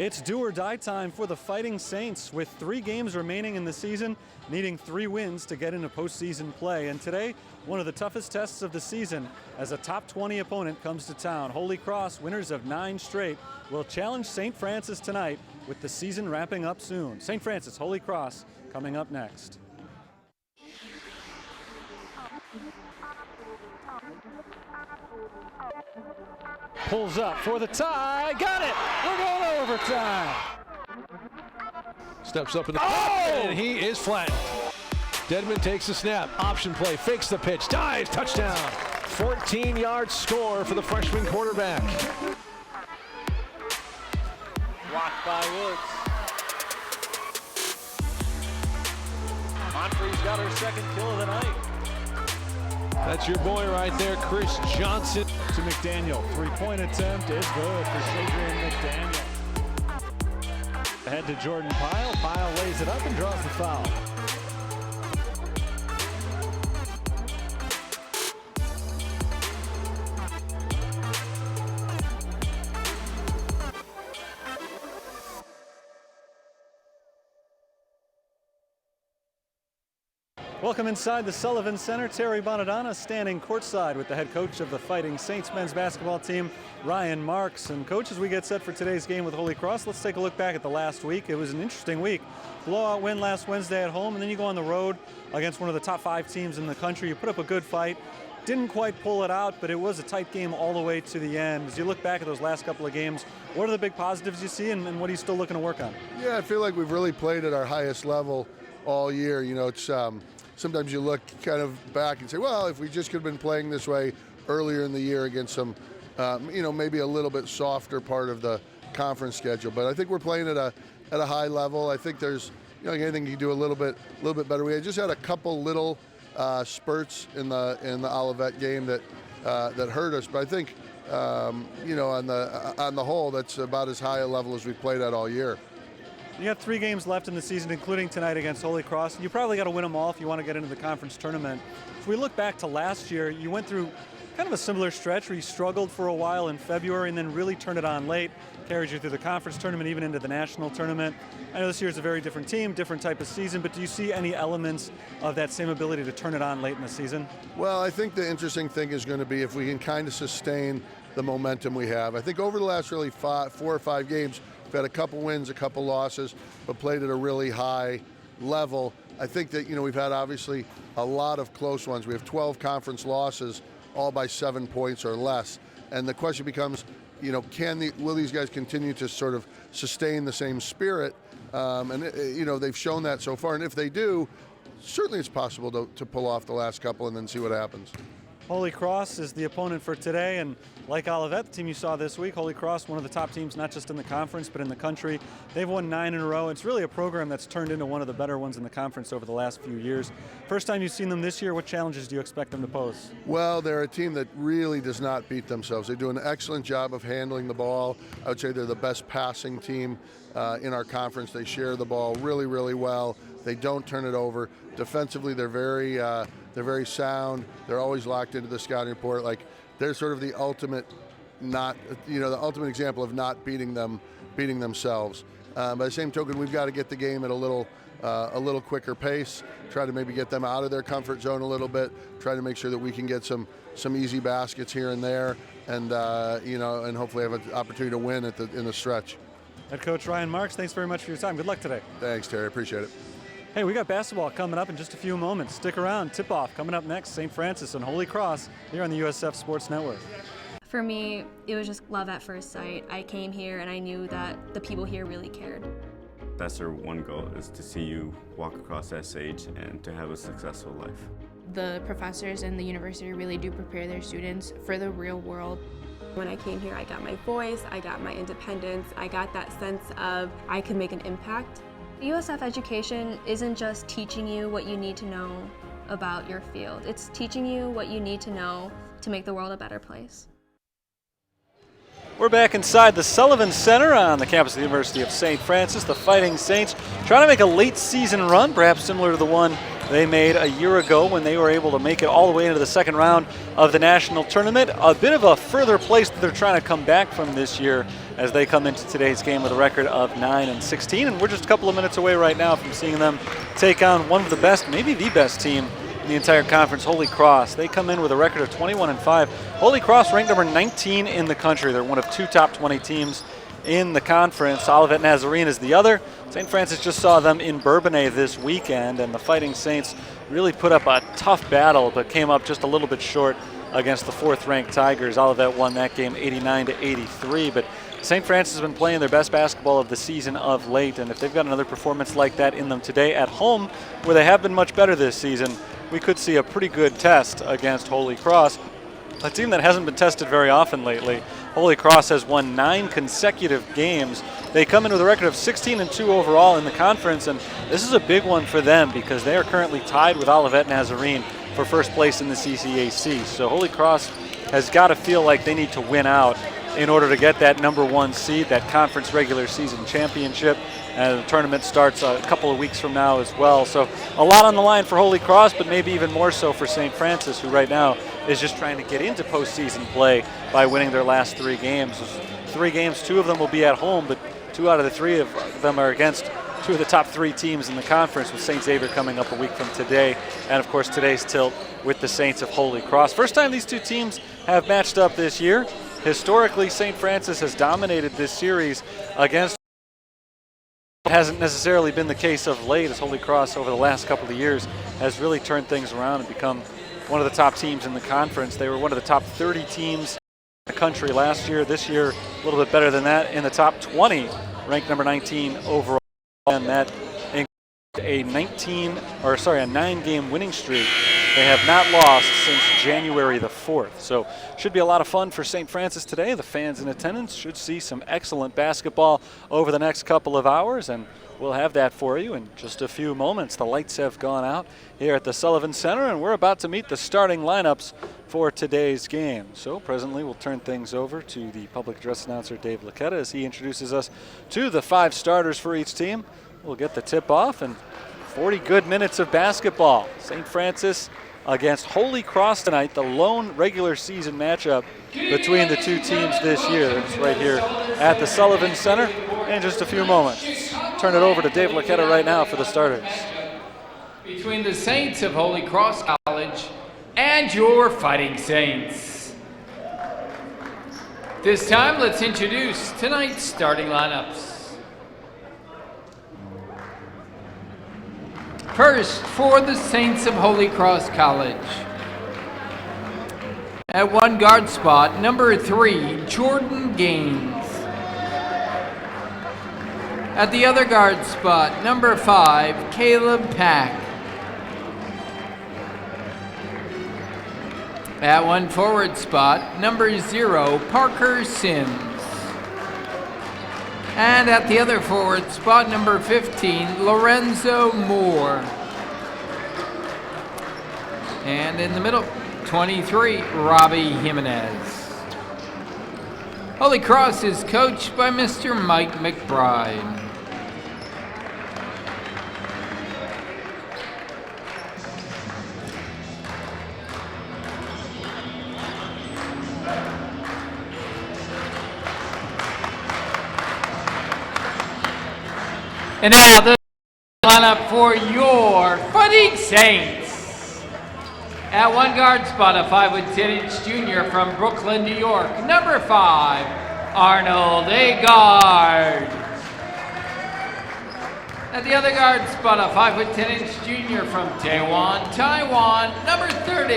It's do or die time for the Fighting Saints, with 3 games remaining in the season, needing 3 wins to get into postseason play. And today, one of the toughest tests of the season, as a top 20 opponent comes to town. Holy Cross, winners of 9 straight, will challenge St. Francis tonight, with the season wrapping up soon. St. Francis, Holy Cross, coming up next. Pulls up for the tie. Got it! We're going to overtime. Steps up in the and he is flattened. Dedman takes the snap. Option play. Fakes the pitch. Dives. Touchdown. 14-yard score for the freshman quarterback. Blocked by Woods. Monfrey's got her second kill of the night. That's your boy right there, Chris Johnson. To McDaniel, 3-point attempt is good for Shadrian McDaniel. Ahead to Jordan Pyle. Pyle lays it up and draws the foul. Welcome inside the Sullivan Center. Terry Bonadonna standing courtside with the head coach of the Fighting Saints men's basketball team, Ryan Marks. And coach, as we get set for today's game with Holy Cross, let's take a look back at the last week. It was an interesting week. Blowout win last Wednesday at home, and then you go on the road against one of the top 5 teams in the country. You put up a good fight. Didn't quite pull it out, but it was a tight game all the way to the end. As you look back at those last couple of games, what are the big positives you see, and what are you still looking to work on? Yeah, I feel like we've really played at our highest level all year. You know, it's sometimes you look kind of back and say, well, if we just could have been playing this way earlier in the year against some, maybe a little bit softer part of the conference schedule. But I think we're playing at a high level. I think there's, anything you can do a little bit better. We just had a couple little spurts in the Olivet game that hurt us. But I think, on the whole, that's about as high a level as we've played at all year. You got 3 games left in the season, including tonight against Holy Cross. You probably got to win them all if you want to get into the conference tournament. If we look back to last year, you went through kind of a similar stretch where you struggled for a while in February and then really turned it on late, carried you through the conference tournament, even into the national tournament. I know this year's a very different team, different type of season, but do you see any elements of that same ability to turn it on late in the season? Well, I think the interesting thing is going to be if we can kind of sustain the momentum we have. I think over the last really 4 or 5 games, we've had a couple wins, a couple losses, but played at a really high level. I think that, we've had obviously a lot of close ones. We have 12 conference losses, all by 7 points or less. And the question becomes, will these guys continue to sort of sustain the same spirit? They've shown that so far. And if they do, certainly it's possible to pull off the last couple and then see what happens. Holy Cross is the opponent for today, and like Olivet, the team you saw this week, Holy Cross, one of the top teams not just in the conference but in the country. They've won 9 in a row. It's really a program that's turned into one of the better ones in the conference over the last few years. First time you've seen them this year, what challenges do you expect them to pose? Well, they're a team that really does not beat themselves. They do an excellent job of handling the ball. I would say they're the best passing team in our conference. They share the ball really, really well. They don't turn it over. Defensively, they're very sound. They're always locked into the scouting report. Like, they're sort of the ultimate the ultimate example of not beating themselves. By the same token, we've got to get the game at a little quicker pace. Try to maybe get them out of their comfort zone a little bit. Try to make sure that we can get some easy baskets here and there, and and hopefully have an opportunity to win in the stretch. Head coach Ryan Marks, thanks very much for your time. Good luck today. Thanks, Terry. Appreciate it. Hey, we got basketball coming up in just a few moments. Stick around. Tip-off coming up next. St. Francis and Holy Cross here on the USF Sports Network. For me, it was just love at first sight. I came here and I knew that the people here really cared. That's our one goal, is to see you walk across that stage and to have a successful life. The professors and the university really do prepare their students for the real world. When I came here, I got my voice, I got my independence, I got that sense of I could make an impact. USF education isn't just teaching you what you need to know about your field. It's teaching you what you need to know to make the world a better place. We're back inside the Sullivan Center on the campus of the University of St. Francis. The Fighting Saints trying to make a late season run, perhaps similar to the one they made a year ago when they were able to make it all the way into the second round of the national tournament. A bit of a further place that they're trying to come back from this year as they come into today's game with a record of 9-16. And we're just a couple of minutes away right now from seeing them take on one of the best, maybe the best team in the entire conference, Holy Cross. They come in with a record of 21-5. Holy Cross ranked number 19 in the country. They're one of 2 top 20 teams in the conference. Olivet Nazarene is the other. St. Francis just saw them in Bourbonnais this weekend, and the Fighting Saints really put up a tough battle, but came up just a little bit short against the 4th-ranked Tigers. Olivet won that game 89-83, but St. Francis has been playing their best basketball of the season of late, and if they've got another performance like that in them today at home, where they have been much better this season, we could see a pretty good test against Holy Cross, a team that hasn't been tested very often lately. Holy Cross has won 9 consecutive games. They come in with a record of 16-2 overall in the conference, and this is a big one for them because they are currently tied with Olivet Nazarene for first place in the CCAC. So Holy Cross has got to feel like they need to win out in order to get that number 1 seed, that conference regular season championship. And the tournament starts a couple of weeks from now as well. So a lot on the line for Holy Cross, but maybe even more so for St. Francis, who right now is just trying to get into postseason play by winning their last 3 games. 3 games, 2 of them will be at home, but 2 out of the 3 of them are against 2 of the top 3 teams in the conference, with St. Xavier coming up a week from today, and of course today's tilt with the Saints of Holy Cross. First time these 2 teams have matched up this year. Historically, St. Francis has dominated this series against. It hasn't necessarily been the case of late, as Holy Cross over the last couple of years has really turned things around and become one of the top teams in the conference. They were one of the top 30 teams in the country last year. This year, a little bit better than that, in the top 20, ranked number 19 overall, and that includes a 9-game winning streak. They have not lost since January the 4th. So should be a lot of fun for St. Francis today. The fans in attendance should see some excellent basketball over the next couple of hours, and we'll have that for you in just a few moments. The lights have gone out here at the Sullivan Center, and we're about to meet the starting lineups for today's game. So presently we'll turn things over to the public address announcer, Dave Laquetta, as he introduces us to the 5 starters for each team. We'll get the tip off, and 40 good minutes of basketball. St. Francis against Holy Cross tonight, the lone regular season matchup between the 2 teams this year. It's right here at the Sullivan Center in just a few moments. Turn it over to Dave Laquetta right now for the starters. Between the Saints of Holy Cross College and your Fighting Saints. This time, let's introduce tonight's starting lineups. First, for the Saints of Holy Cross College. At 1 guard spot, number 3, Jordan Gaines. At the other guard spot, number 5, Caleb Pack. At 1 forward spot, number 0, Parker Sims. And at the other forward spot, number 15, Lorenzo Moore. And in the middle, 23, Robbie Jimenez. Holy Cross is coached by Mr. Mike McBride. And now the lineup for your Fighting Saints. At 1 guard spot, a 5'10" junior from Brooklyn, New York, number 5, Arnold Agard. At the other guard spot, a 5'10" junior from Taiwan, number 30,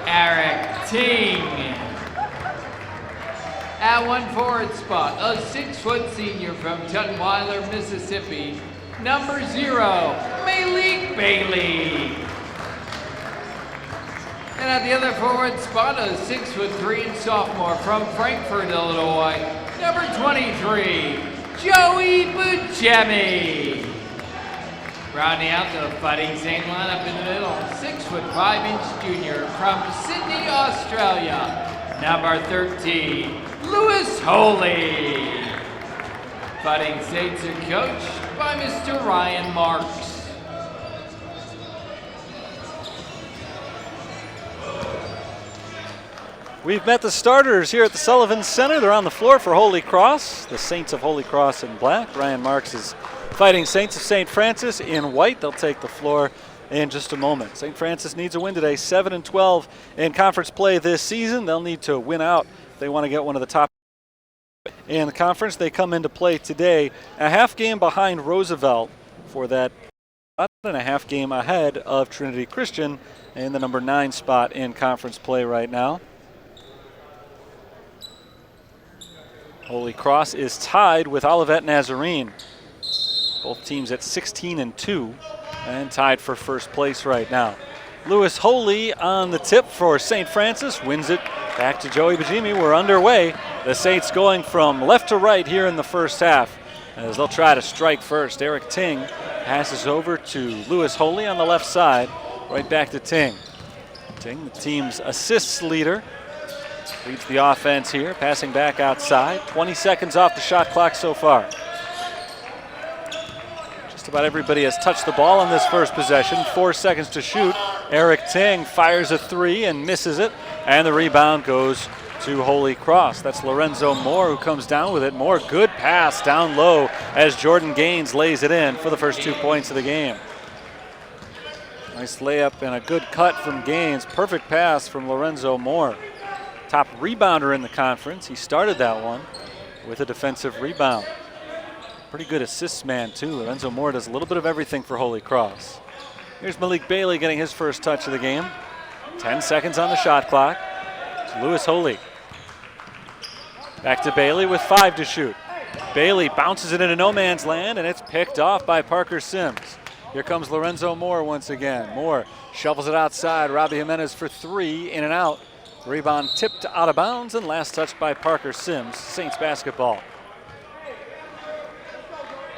Eric Ting. At 1 forward spot, a 6' senior from Tutwiler, Mississippi, number 0, Malik Bailey. And at the other forward spot, a 6'3" sophomore from Frankfort, Illinois, number 23, Joey Bujemi. Rounding out the Fighting Saint lineup in the middle, 6'5" junior from Sydney, Australia, number 13, Lewis Holy. Fighting Saints are coached by Mr. Ryan Marks. We've met the starters here at the Sullivan Center. They're on the floor for Holy Cross. The Saints of Holy Cross in black. Ryan Marks is fighting Saints of St. Francis in white. They'll take the floor in just a moment. St. Francis needs a win today, 7-12 in conference play this season. They'll need to win out if they want to get one of the top in the conference. They come into play today a half game behind Roosevelt for that and a half game ahead of Trinity Christian in the number 9 spot in conference play right now. Holy Cross is tied with Olivet Nazarene. Both teams at 16-2 and tied for first place right now. Lewis Holy on the tip for St. Francis, wins it back to Joey Bajimi. We're underway. The Saints going from left to right here in the first half as they'll try to strike first. Eric Ting passes over to Lewis Holy on the left side, right back to Ting. Ting, the team's assists leader, leads the offense here, passing back outside. 20 seconds off the shot clock so far. Just about everybody has touched the ball on this first possession. 4 seconds to shoot. Eric Ting fires a 3 and misses it, and the rebound goes to Holy Cross. That's Lorenzo Moore who comes down with it. Moore, good pass down low as Jordan Gaines lays it in for the first 2 points of the game. Nice layup and a good cut from Gaines. Perfect pass from Lorenzo Moore. Top rebounder in the conference. He started that one with a defensive rebound. Pretty good assists man too. Lorenzo Moore does a little bit of everything for Holy Cross. Here's Malik Bailey getting his first touch of the game. 10 seconds on the shot clock. It's Lewis Holy. Back to Bailey with 5 to shoot. Bailey bounces it into no man's land, and it's picked off by Parker Sims. Here comes Lorenzo Moore once again. Moore shovels it outside. Robbie Jimenez for 3, in and out. Rebound tipped out of bounds, and last touch by Parker Sims. Saints basketball.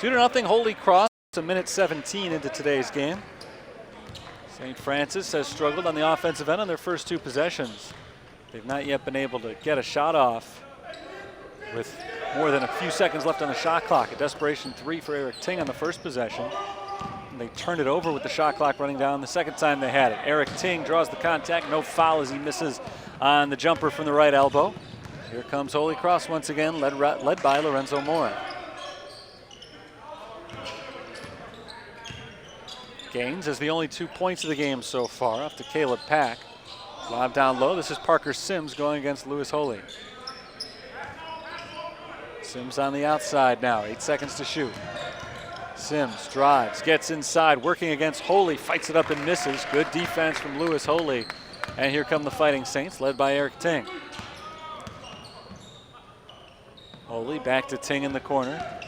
2-0 Holy Cross. A minute 17 into today's game. St. Francis has struggled on the offensive end on their first 2 possessions. They've not yet been able to get a shot off with more than a few seconds left on the shot clock. A desperation 3 for Eric Ting on the first possession. And they turned it over with the shot clock running down the second time they had it. Eric Ting draws the contact, no foul as he misses on the jumper from the right elbow. Here comes Holy Cross once again, led by Lorenzo Moore. Gaines has the only 2 points of the game so far, off to Caleb Pack. Lob down low. This is Parker Sims going against Lewis Holy. Sims on the outside now. 8 seconds to shoot. Sims drives, gets inside, working against Holy, fights it up and misses. Good defense from Lewis Holy. And here come the Fighting Saints, led by Eric Ting. Holy back to Ting in the corner.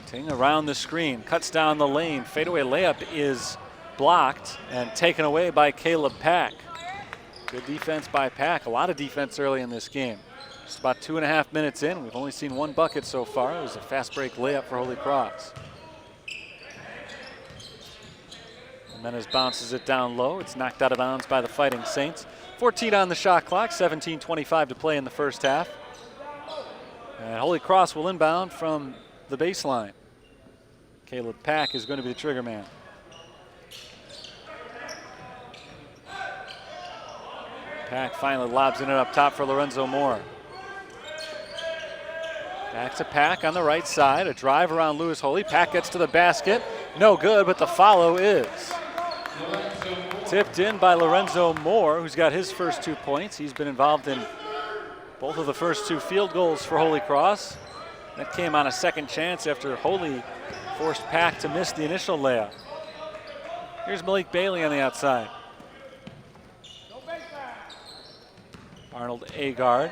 Ting around the screen, cuts down the lane. Fadeaway layup is blocked and taken away by Caleb Pack. Good defense by Pack. A lot of defense early in this game. Just about 2.5 minutes in. We've only seen 1 bucket so far. It was a fast break layup for Holy Cross. Jimenez bounces it down low. It's knocked out of bounds by the Fighting Saints. 14 on the shot clock. 17:25 to play in the first half. And Holy Cross will inbound from the baseline. Caleb Pack is going to be the trigger man. Pack finally lobs in it up top for Lorenzo Moore. Back to Pack on the right side. A drive around Lewis Holy. Pack gets to the basket. No good, but the follow is tipped in by Lorenzo Moore, who's got his first 2 points. He's been involved in both of the first 2 field goals for Holy Cross. That came on a second chance after Holy forced Pack to miss the initial layup. Here's Malik Bailey on the outside. Arnold Agard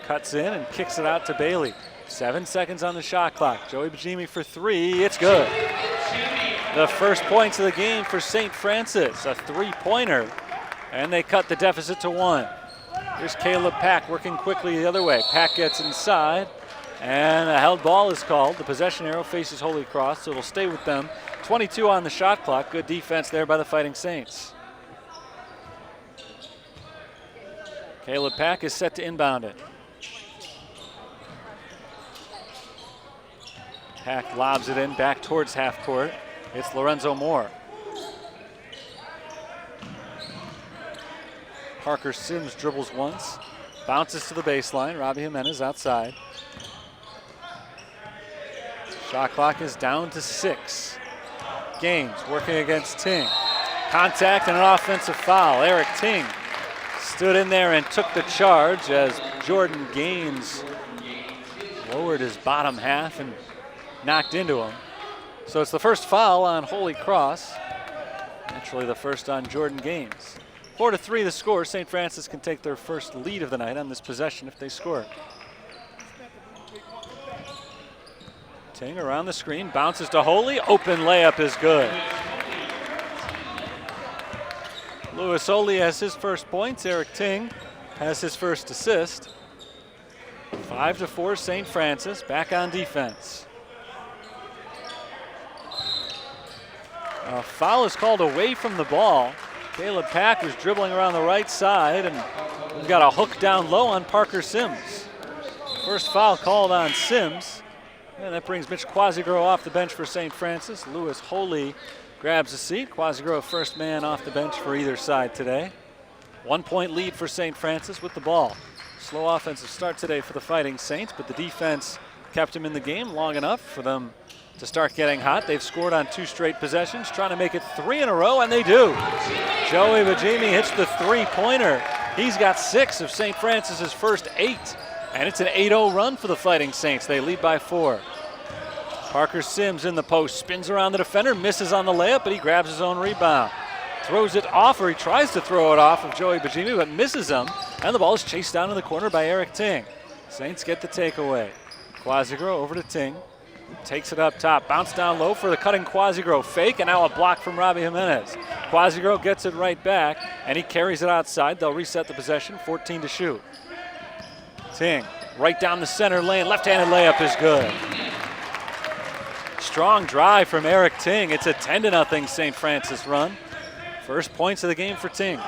cuts in and kicks it out to Bailey. 7 seconds on the shot clock. Joey Bajimi for 3. It's good. The first points of the game for St. Francis. A 3-pointer. And they cut the deficit to 1. Here's Caleb Pack working quickly the other way. Pack gets inside. And a held ball is called. The possession arrow faces Holy Cross, so it'll stay with them. 22 on the shot clock. Good defense there by the Fighting Saints. Caleb Pack is set to inbound it. Pack lobs it in back towards half court. It's Lorenzo Moore. Parker Sims dribbles once, Bounces to the baseline. Robbie Jimenez outside. Shot clock is down to 6. Gaines working against Ting. Contact and an offensive foul. Eric Ting stood in there and took the charge as Jordan Gaines lowered his bottom half and knocked into him. So it's the first foul on Holy Cross. Naturally the first on Jordan Gaines. 4-3 the score. St. Francis can take their first lead of the night on this possession if they score. Ting around the screen, bounces to Holy. Open layup is good. Lewis Holy has his first points. Eric Ting has his first assist. 5-4 St. Francis, back on defense. A foul is called away from the ball. Caleb Pack was dribbling around the right side, and we've got a hook down low on Parker Sims. First foul called on Sims, and that brings Mitch Quasigro off the bench for St. Francis. Lewis Holy grabs a seat. Quasigro first man off the bench for either side today. 1 point lead for St. Francis with the ball. Slow offensive start today for the Fighting Saints, but the defense kept him in the game long enough for them to start getting hot. They've scored on 2 straight possessions, trying to make it 3 in a row, and they do. Joey Bajimi hits the 3-pointer. He's got 6 of St. Francis's first 8, and it's an 8-0 run for the Fighting Saints. They lead by 4. Parker Sims in the post, spins around the defender, misses on the layup, but he grabs his own rebound. Throws it off, or he tries to throw it off of Joey Bajimi, but misses him, and the ball is chased down in the corner by Eric Ting. Saints get the takeaway. Quasigro over to Ting. Takes it up top, bounce down low for the cutting Quasigro. Fake, and now a block from Robbie Jimenez. Quasigro gets it right back, and he carries it outside. They'll reset the possession, 14 to shoot. Ting, right down the center lane, left-handed layup is good. Strong drive from Eric Ting. It's a 10-0 St. Francis run. First points of the game for Ting.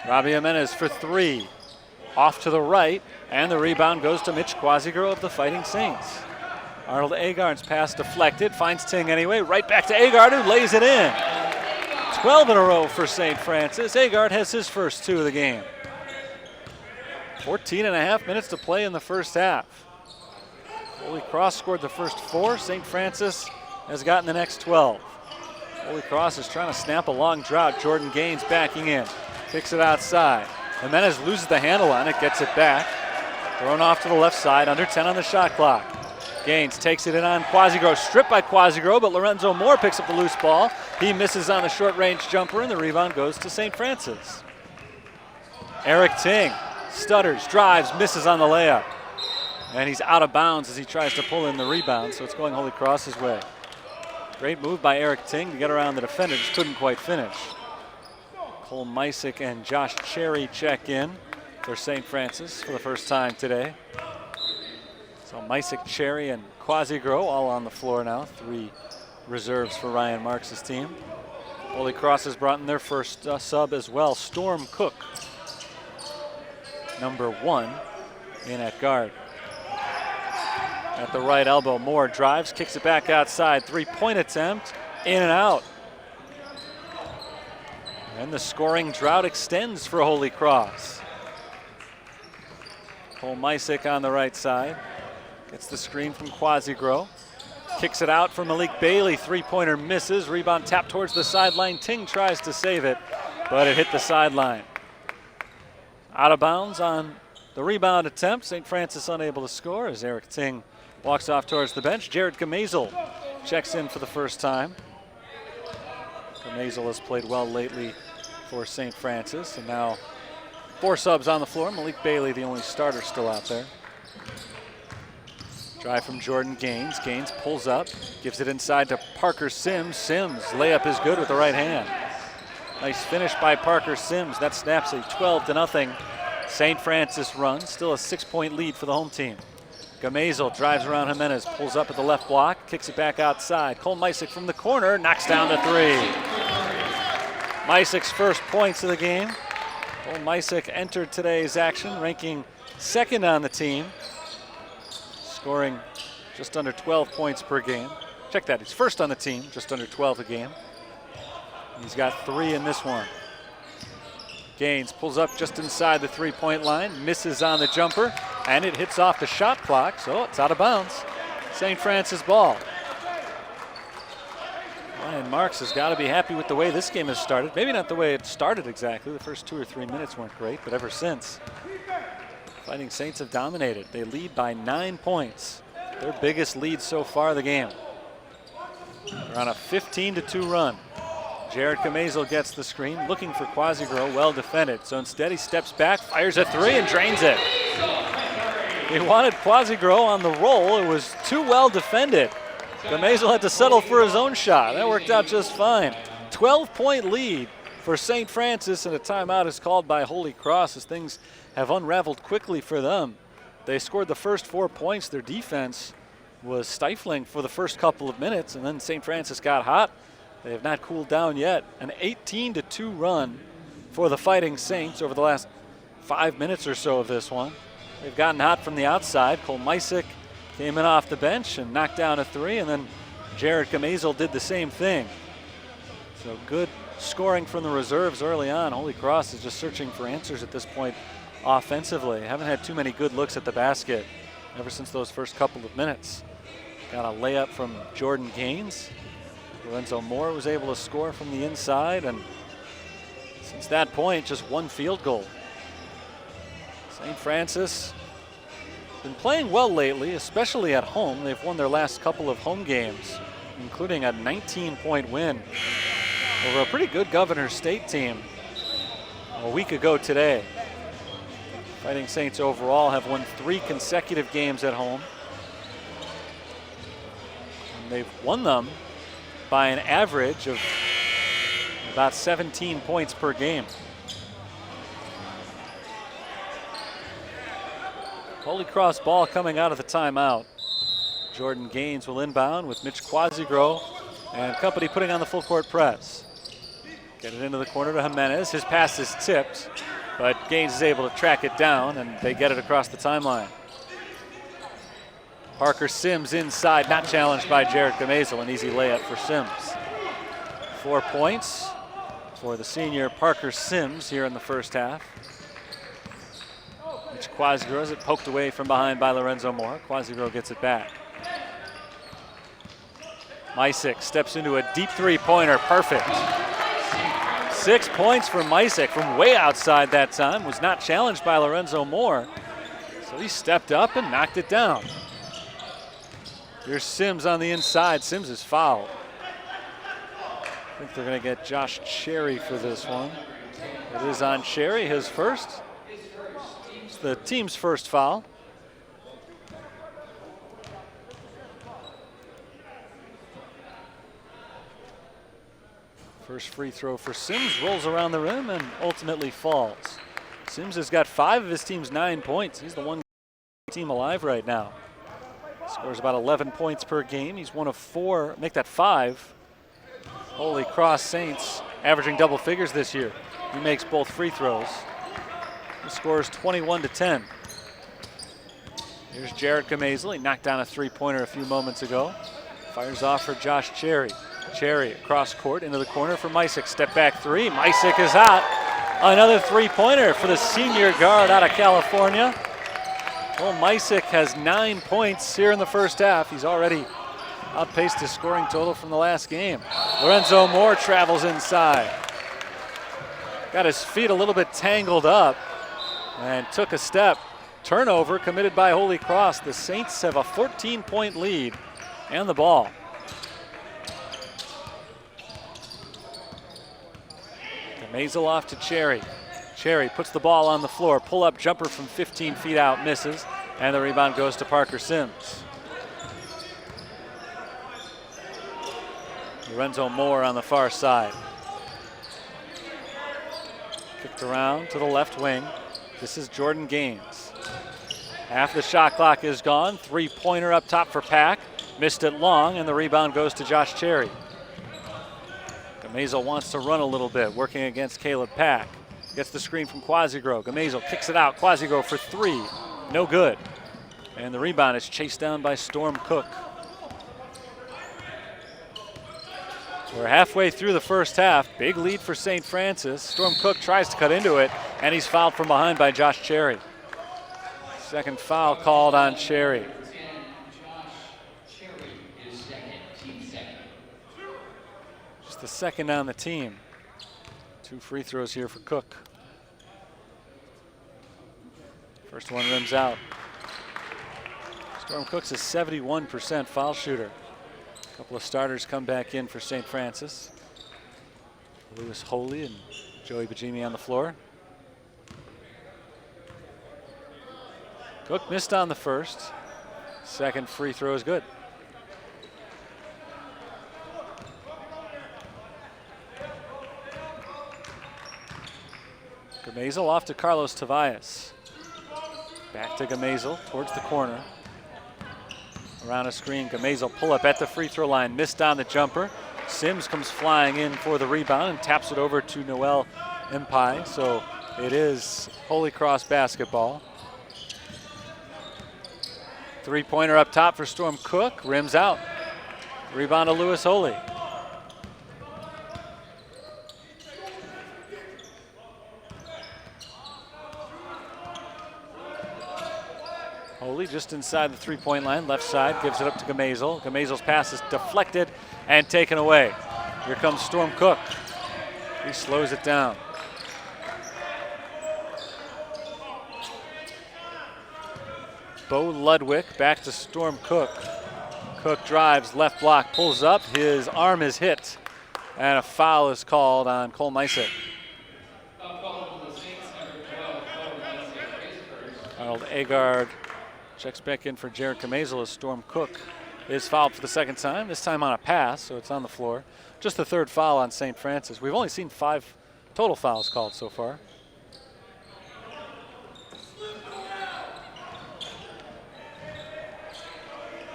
Robbie Jimenez for 3. Off to the right, and the rebound goes to Mitch Quasigro of the Fighting Saints. Arnold Agard's pass deflected, finds Ting anyway, right back to Agard, who lays it in. 12 in a row for St. Francis. Agard has his first 2 of the game. 14.5 minutes to play in the first half. Holy Cross scored the first 4. St. Francis has gotten the next 12. Holy Cross is trying to snap a long drought. Jordan Gaines backing in, kicks it outside. Jimenez loses the handle on it, gets it back. Thrown off to the left side, under 10 on the shot clock. Gaines takes it in on Quasigro, stripped by Quasigro, but Lorenzo Moore picks up the loose ball. He misses on the short-range jumper, and the rebound goes to St. Francis. Eric Ting stutters, drives, misses on the layup. And he's out of bounds as he tries to pull in the rebound, so it's going Holy Cross's way. Great move by Eric Ting to get around the defender, just couldn't quite finish. Cole Mysick and Josh Cherry check in for St. Francis for the first time today. So Mysick, Cherry, and Quasigro all on the floor now. 3 reserves for Ryan Marks' team. Holy Cross has brought in their first sub as well. Storm Cook, number 1, in at guard. At the right elbow, Moore drives, kicks it back outside. 3-point attempt, in and out. And the scoring drought extends for Holy Cross. Cole Mysick on the right side. Gets the screen from Quasigro. Kicks it out for Malik Bailey. 3-pointer misses. Rebound tapped towards the sideline. Ting tries to save it, but it hit the sideline. Out of bounds on the rebound attempt. St. Francis unable to score as Eric Ting walks off towards the bench. Jared Gamazel checks in for the first time. Gamazel has played well lately for St. Francis, and now 4 subs on the floor. Malik Bailey, the only starter still out there. Drive from Jordan Gaines. Gaines pulls up, gives it inside to Parker Sims. Sims, layup is good with the right hand. Nice finish by Parker Sims. That snaps a 12-0 St. Francis run. Still a 6-point lead for the home team. Gamazel drives around Jimenez, pulls up at the left block, kicks it back outside. Cole Mysick from the corner, knocks down the 3. Mysick's first points of the game. Cole Mysick entered today's action, ranking 2nd on the team, scoring just under 12 points per game. Check that, he's first on the team, just under 12 a game. He's got 3 in this one. Gaines pulls up just inside the three-point line, misses on the jumper, and it hits off the shot clock, so it's out of bounds. St. Francis ball. Ryan Marks has got to be happy with the way this game has started. Maybe not the way it started exactly. The first 2 or 3 minutes weren't great, but ever since, Fighting Saints have dominated. They lead by 9 points. Their biggest lead so far of the game. They're on a 15-2 run. Jared Camazel gets the screen, looking for Quasigro, well defended. So instead he steps back, fires a three, and drains it. He wanted Quasigro on the roll. It was too well defended. Camazel had to settle for his own shot. That worked out just fine. 12-point lead for St. Francis, and a timeout is called by Holy Cross as things have unraveled quickly for them. They scored the first 4 points. Their defense was stifling for the first couple of minutes, and then St. Francis got hot. They have not cooled down yet. An 18-2 run for the Fighting Saints over the last 5 minutes or so of this one. They've gotten hot from the outside. Cole Mysick came in off the bench and knocked down a three, and then Jared Camazel did the same thing. So good scoring from the reserves early on. Holy Cross is just searching for answers at this point offensively. Haven't had too many good looks at the basket ever since those first couple of minutes. Got a layup from Jordan Gaines. Lorenzo Moore was able to score from the inside, and since that point, just one field goal. St. Francis been playing well lately, especially at home. They've won their last couple of home games, including a 19-point win over a pretty good Governors State team a week ago today. Fighting Saints overall have won 3 consecutive games at home. And they've won them by an average of about 17 points per game. Holy Cross ball coming out of the timeout. Jordan Gaines will inbound with Mitch Quasigro and company putting on the full court press. Get it into the corner to Jimenez. His pass is tipped, but Gaines is able to track it down, and they get it across the timeline. Parker Sims inside, not challenged by Jared Camazel. An easy layup for Sims. 4 points for the senior Parker Sims here in the first half. Mitch Quasigro has it poked away from behind by Lorenzo Moore. Quasigro gets it back. Mysick steps into a deep three-pointer, perfect. 6 points for Mysick from way outside that time. Was not challenged by Lorenzo Moore. So he stepped up and knocked it down. Here's Sims on the inside. Sims is fouled. I think they're going to get Josh Cherry for this one. It is on Cherry, his first. It's the team's first foul. First free throw for Sims, rolls around the rim and ultimately falls. Sims has got 5 of his team's 9 points. He's the one team alive right now. Scores about 11 points per game. He's one of 4, make that 5. Holy Cross Saints averaging double figures this year. He makes both free throws. He scores 21-10. Here's Jared Camazel. He knocked down a three-pointer a few moments ago. Fires off for Josh Cherry. Cherry across court into the corner for Mysick. Step back three. Mysick is hot. Another three-pointer for the senior guard out of California. Well, Mysick has 9 points here in the first half. He's already outpaced his scoring total from the last game. Lorenzo Moore travels inside. Got his feet a little bit tangled up and took a step. Turnover committed by Holy Cross. The Saints have a 14-point lead and the ball. Camazel off to Cherry. Cherry puts the ball on the floor. Pull-up jumper from 15 feet out, misses. And the rebound goes to Parker Sims. Lorenzo Moore on the far side. Kicked around to the left wing. This is Jordan Gaines. Half the shot clock is gone. Three-pointer up top for Pack. Missed it long, and the rebound goes to Josh Cherry. Camazel wants to run a little bit, working against Caleb Pack. Gets the screen from Quasigro. Camazel kicks it out. Quasigro for three. No good. And the rebound is chased down by Storm Cook. We're halfway through the first half. Big lead for St. Francis. Storm Cook tries to cut into it, and he's fouled from behind by Josh Cherry. Second foul called on Cherry. Just the second on the team. 2 free throws here for Cook. First one rims out. Storm Cook's a 71% foul shooter. A couple of starters come back in for St. Francis. Lewis Holy and Joey Bajimi on the floor. Cook missed on the first. Second free throw is good. Gamazel off to Carlos Tavares. Back to Gamazel towards the corner. Around a screen, Gamazel pull up at the free throw line. Missed on the jumper. Sims comes flying in for the rebound and taps it over to Noel Mpai. So it is Holy Cross basketball. 3-pointer up top for Storm Cook. Rims out. Rebound to Lewis Holy. Holy just inside the 3-point line, left side, gives it up to Gamazel. Gamazel's pass is deflected and taken away. Here comes Storm Cook. He slows it down. Bo Ludwig back to Storm Cook. Cook drives, left block, pulls up. His arm is hit, and a foul is called on Cole Misick. Arnold Agard checks back in for Jared Gamazel as Storm Cook is fouled for the second time, this time on a pass, so it's on the floor. Just the third foul on St. Francis. We've only seen 5 total fouls called so far.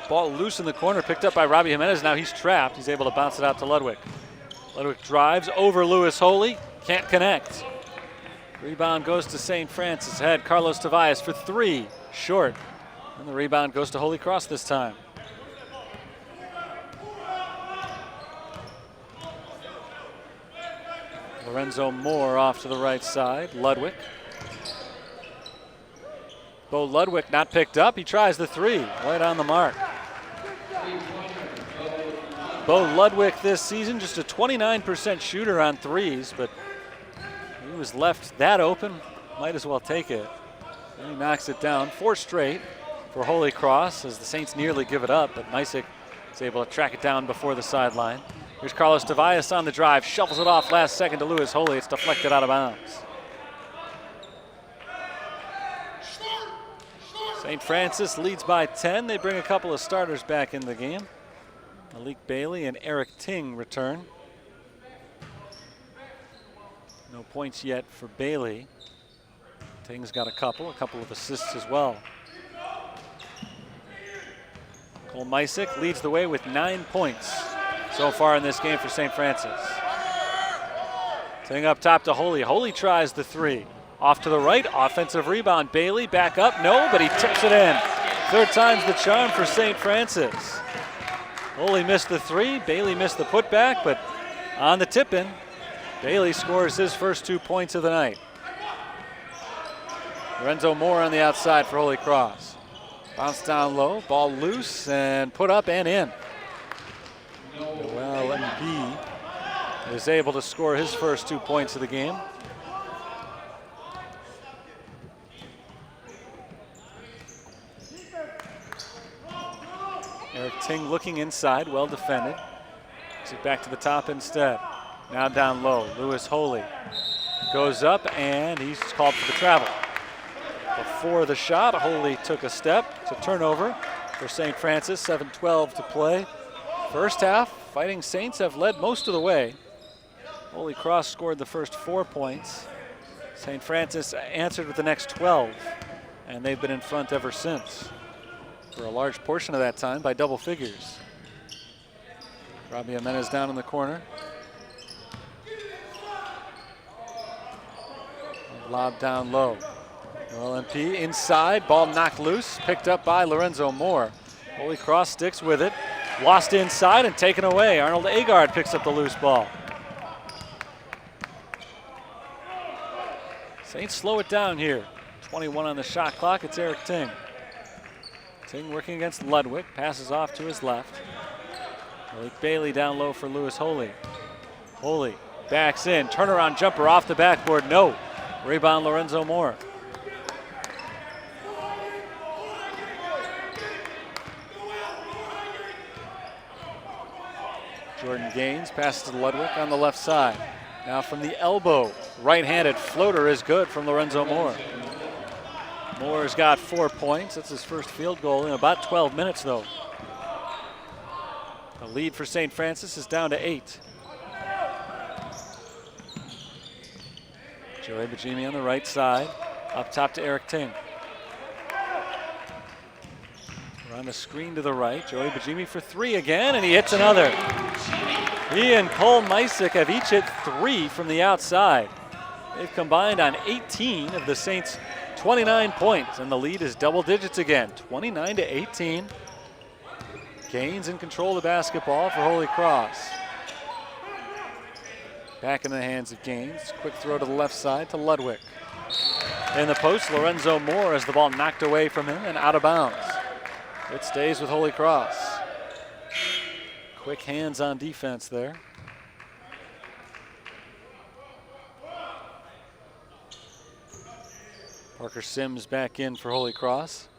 Ball loose in the corner, picked up by Robbie Jimenez. Now he's trapped. He's able to bounce it out to Ludwig. Ludwig drives over Lewis Holy, can't connect. Rebound goes to St. Francis. Head Carlos Tavares for 3, short. And the rebound goes to Holy Cross this time. Lorenzo Moore off to the right side. Ludwig. Bo Ludwig not picked up. He tries the 3, right on the mark. Bo Ludwig this season just a 29% shooter on 3s, but he was left that open. Might as well take it. And he knocks it down. 4 straight for Holy Cross as the Saints nearly give it up, but Misick is able to track it down before the sideline. Here's Carlos Tavares on the drive, shuffles it off last second to Lewis Holy. It's deflected out of bounds. St. Francis leads by 10. They bring a couple of starters back in the game. Malik Bailey and Eric Ting return. No points yet for Bailey. Ting's got a couple of assists as well. Cole Misick leads the way with 9 points so far in this game for St. Francis. Ting up top to Holy. Holy tries the 3. Off to the right, offensive rebound. Bailey back up, no, but he tips it in. Third time's the charm for St. Francis. Holy missed the 3, Bailey missed the putback, but on the tip-in, Bailey scores his first 2 points of the night. Lorenzo Moore on the outside for Holy Cross. Bounce down low, ball loose, and put up and in. Noel Mpai is able to score his first 2 points of the game. Eric Ting looking inside, well defended. Takes it back to the top instead. Now down low, Lewis Holy goes up and he's called for the travel. Before the shot, Holy took a step. It's a turnover for St. Francis, 7:12 to play. First half, Fighting Saints have led most of the way. Holy Cross scored the first 4 points. St. Francis answered with the next 12, and they've been in front ever since, for a large portion of that time by double figures. Robbie Jimenez down in the corner. Lob down low. Noel Mpai inside, ball knocked loose, picked up by Lorenzo Moore. Holy Cross sticks with it. Lost inside and taken away. Arnold Agard picks up the loose ball. Saints slow it down here. 21 on the shot clock. It's Eric Ting. Ting working against Ludwig. Passes off to his left. Malik Bailey down low for Lewis Holy. Holy backs in. Turnaround jumper off the backboard. No. Rebound Lorenzo Moore. Jordan Gaines passes to Ludwig on the left side. Now from the elbow, right-handed floater is good from Lorenzo Moore. Moore's got 4 points. That's his first field goal in about 12 minutes, though. The lead for St. Francis is down to 8. Joey Bajimi on the right side, up top to Eric Ting. We're on the screen to the right. Joey Bajimi for 3 again, and he hits another. He and Cole Mysick have each hit 3 from the outside. They've combined on 18 of the Saints' 29 points, and the lead is double digits again, 29 to 18. Gaines in control of the basketball for Holy Cross. Back in the hands of Gaines. Quick throw to the left side to Ludwig. In the post, Lorenzo Moore has the ball knocked away from him and out of bounds. It stays with Holy Cross. Quick hands on defense there. Parker Sims back in for Holy Cross.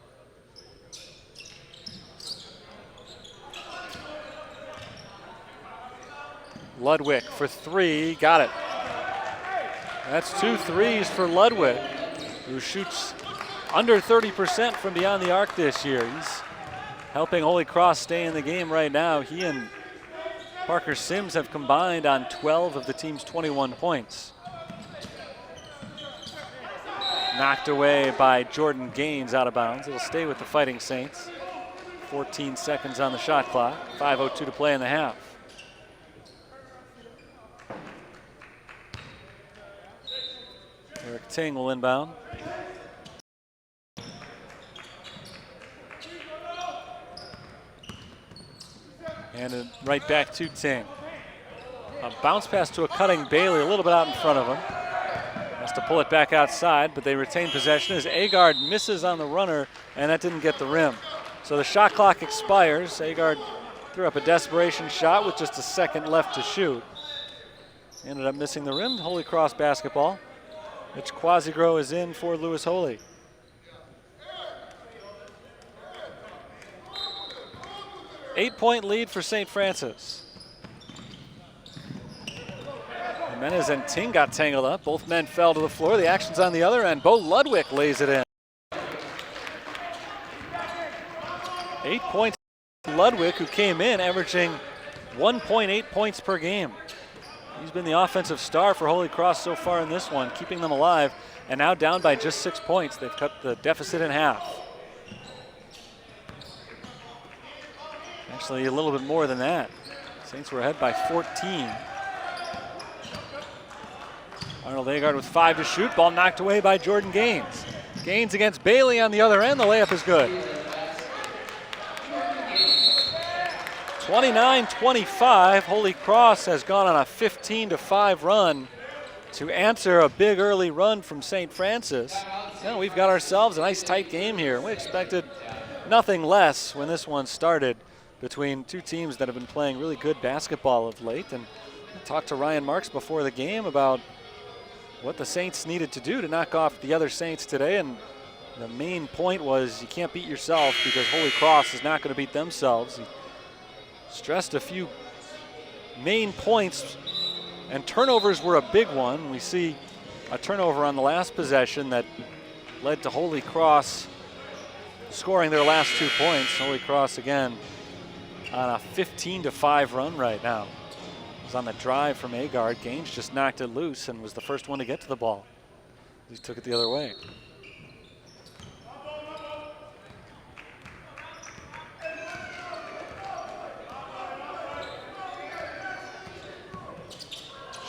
Ludwig for 3, got it. That's 2 threes for Ludwig, who shoots under 30% from beyond the arc this year. He's helping Holy Cross stay in the game right now. He and Parker Sims have combined on 12 of the team's 21 points. Knocked away by Jordan Gaines out of bounds. It'll stay with the Fighting Saints. 14 seconds on the shot clock. 5:02 to play in the half. Eric Ting will inbound. And right back to Ting. A bounce pass to a cutting Bailey, a little bit out in front of him. Has to pull it back outside, but they retain possession as Agard misses on the runner, and that didn't get the rim. So the shot clock expires. Agard threw up a desperation shot with just a second left to shoot. Ended up missing the rim. Holy Cross basketball. Mitch Quasigro is in for Lewis Holy. Eight-point lead for St. Francis. Jimenez and Ting got tangled up. Both men fell to the floor. The action's on the other end. Bo Ludwig lays it in. 8 points for Ludwig, who came in averaging 1.8 points per game. He's been the offensive star for Holy Cross so far in this one, keeping them alive, and now down by just 6 points. They've cut the deficit in half. Actually, a little bit more than that. Saints were ahead by 14. Arnold Agard with 5 to shoot. Ball knocked away by Jordan Gaines. Gaines against Bailey on the other end. The layup is good. 29-25. Holy Cross has gone on a 15-5 run to answer a big early run from St. Francis. Now we've got ourselves a nice tight game here. We expected nothing less when this one started between two teams that have been playing really good basketball of late. And I talked to Ryan Marks before the game about what the Saints needed to do to knock off the other Saints today. And the main point was you can't beat yourself because Holy Cross is not going to beat themselves. He stressed a few main points, and turnovers were a big one. We see a turnover on the last possession that led to Holy Cross scoring their last 2 points. Holy Cross again on a 15-5 run right now. It was on the drive from Agard. Gaines just knocked it loose and was the first one to get to the ball. He took it the other way.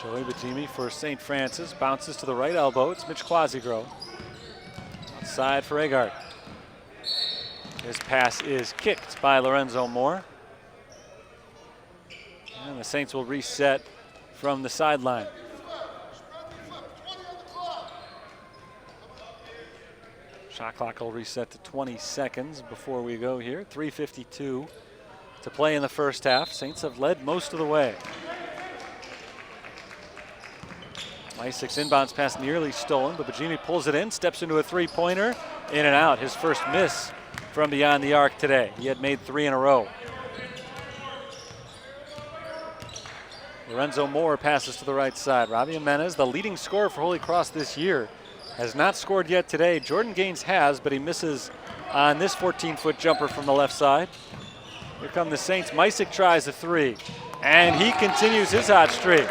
Joey Bajimi for St. Francis. Bounces to the right elbow. It's Mitch Quasigro. Outside for Agard. His pass is kicked by Lorenzo Moore. And the Saints will reset from the sideline. Shot clock will reset to 20 seconds before we go here. 3:52 to play in the first half. Saints have led most of the way. Mysic's inbounds pass nearly stolen, but Bajimi pulls it in, steps into a three-pointer, in and out. His first miss from beyond the arc today. He had made 3 in a row. Lorenzo Moore passes to the right side. Robbie Jimenez, the leading scorer for Holy Cross this year, has not scored yet today. Jordan Gaines has, but he misses on this 14-foot jumper from the left side. Here come the Saints. Mysic tries a 3, and he continues his hot streak.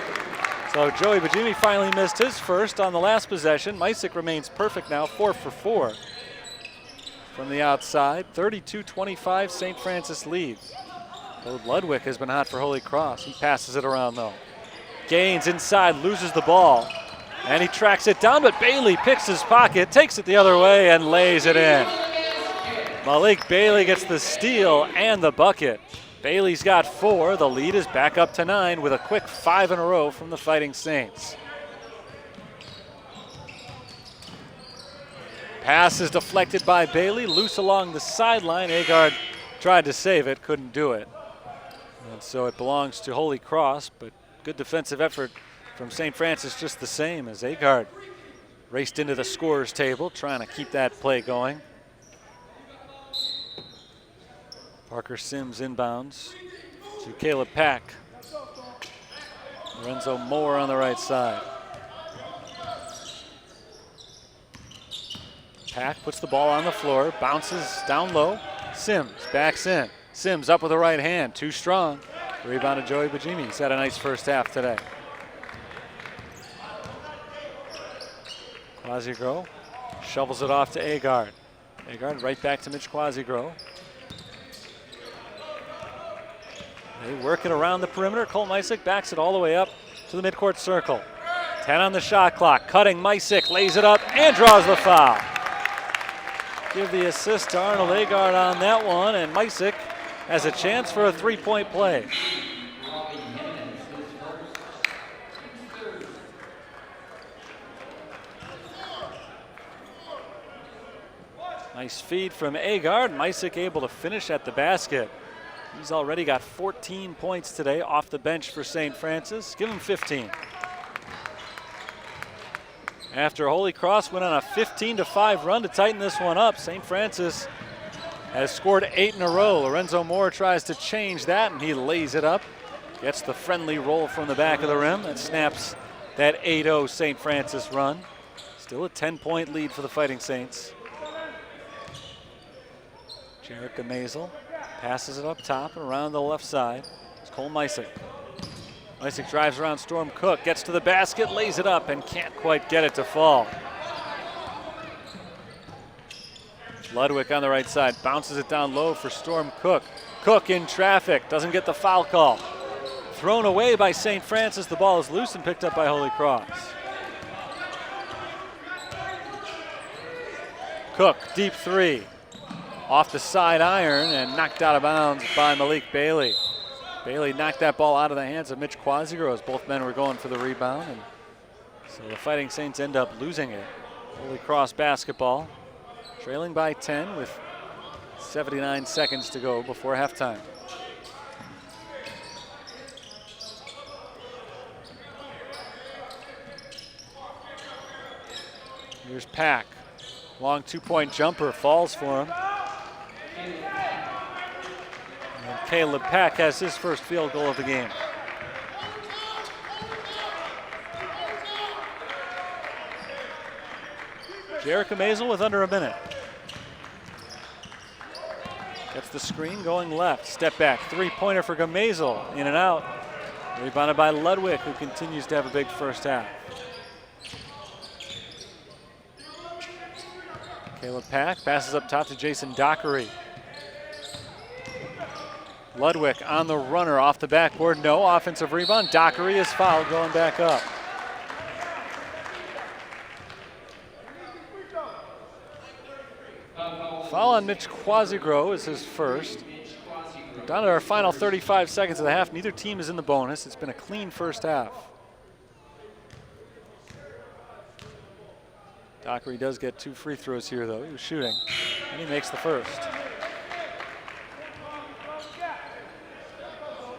So Joey Bajimi finally missed his first on the last possession. Mysic remains perfect now, 4 for 4 from the outside. 32-25, St. Francis leads. Bode Ludwig has been hot for Holy Cross. He passes it around though. Gaines inside, loses the ball, and he tracks it down, but Bailey picks his pocket, takes it the other way, and lays it in. Malik Bailey gets the steal and the bucket. Bailey's got 4. The lead is back up to 9 with a quick 5 in a row from the Fighting Saints. Pass is deflected by Bailey, loose along the sideline. Agard tried to save it, couldn't do it. And so it belongs to Holy Cross, but good defensive effort from St. Francis just the same as Agard raced into the scorer's table, trying to keep that play going. Parker Sims inbounds to Caleb Pack. Lorenzo Moore on the right side. Pack puts the ball on the floor, bounces down low. Sims backs in. Sims up with the right hand, too strong. Rebound to Joey Bajimi. He's had a nice first half today. Quasigro shovels it off to Agard. Agard right back to Mitch Quasigro. They work it around the perimeter. Colt Mysic backs it all the way up to the midcourt circle. 10 on the shot clock. Cutting Mysic, lays it up and draws the foul. Give the assist to Arnold Agard on that one, and Mysic has a chance for a 3-point play. Nice feed from Agard. Mysic able to finish at the basket. He's already got 14 points today off the bench for St. Francis. Give him 15. After Holy Cross went on a 15-5 run to tighten this one up, St. Francis has scored 8 in a row. Lorenzo Moore tries to change that, and he lays it up. Gets the friendly roll from the back of the rim that snaps that 8-0 St. Francis run. Still a 10-point lead for the Fighting Saints. Jerica Maisel passes it up top and around the left side. It's Cole Mysic. Mysic drives around Storm Cook, gets to the basket, lays it up, and can't quite get it to fall. Ludwig on the right side, bounces it down low for Storm Cook. Cook in traffic, doesn't get the foul call. Thrown away by St. Francis, the ball is loose and picked up by Holy Cross. Cook, deep 3. Off the side iron and knocked out of bounds by Malik Bailey. Bailey knocked that ball out of the hands of Mitch Quasigro as both men were going for the rebound. And so the Fighting Saints end up losing it. Holy Cross basketball, trailing by 10 with 79 seconds to go before halftime. Here's Pack. Long 2-point jumper falls for him. And Caleb Pack has his first field goal of the game. Jerica Maisel with under a minute. Gets the screen going left. Step back, 3-pointer for Gamazel. In and out. Rebounded by Ludwig, who continues to have a big first half. Caleb Pack passes up top to Jason Dockery. Ludwig on the runner off the backboard. No offensive rebound. Dockery is fouled going back up. Foul on Mitch Quasigro is his first. Down to our final 35 seconds of the half. Neither team is in the bonus. It's been a clean first half. Dockery does get 2 free throws here, though. He was shooting, and he makes the first.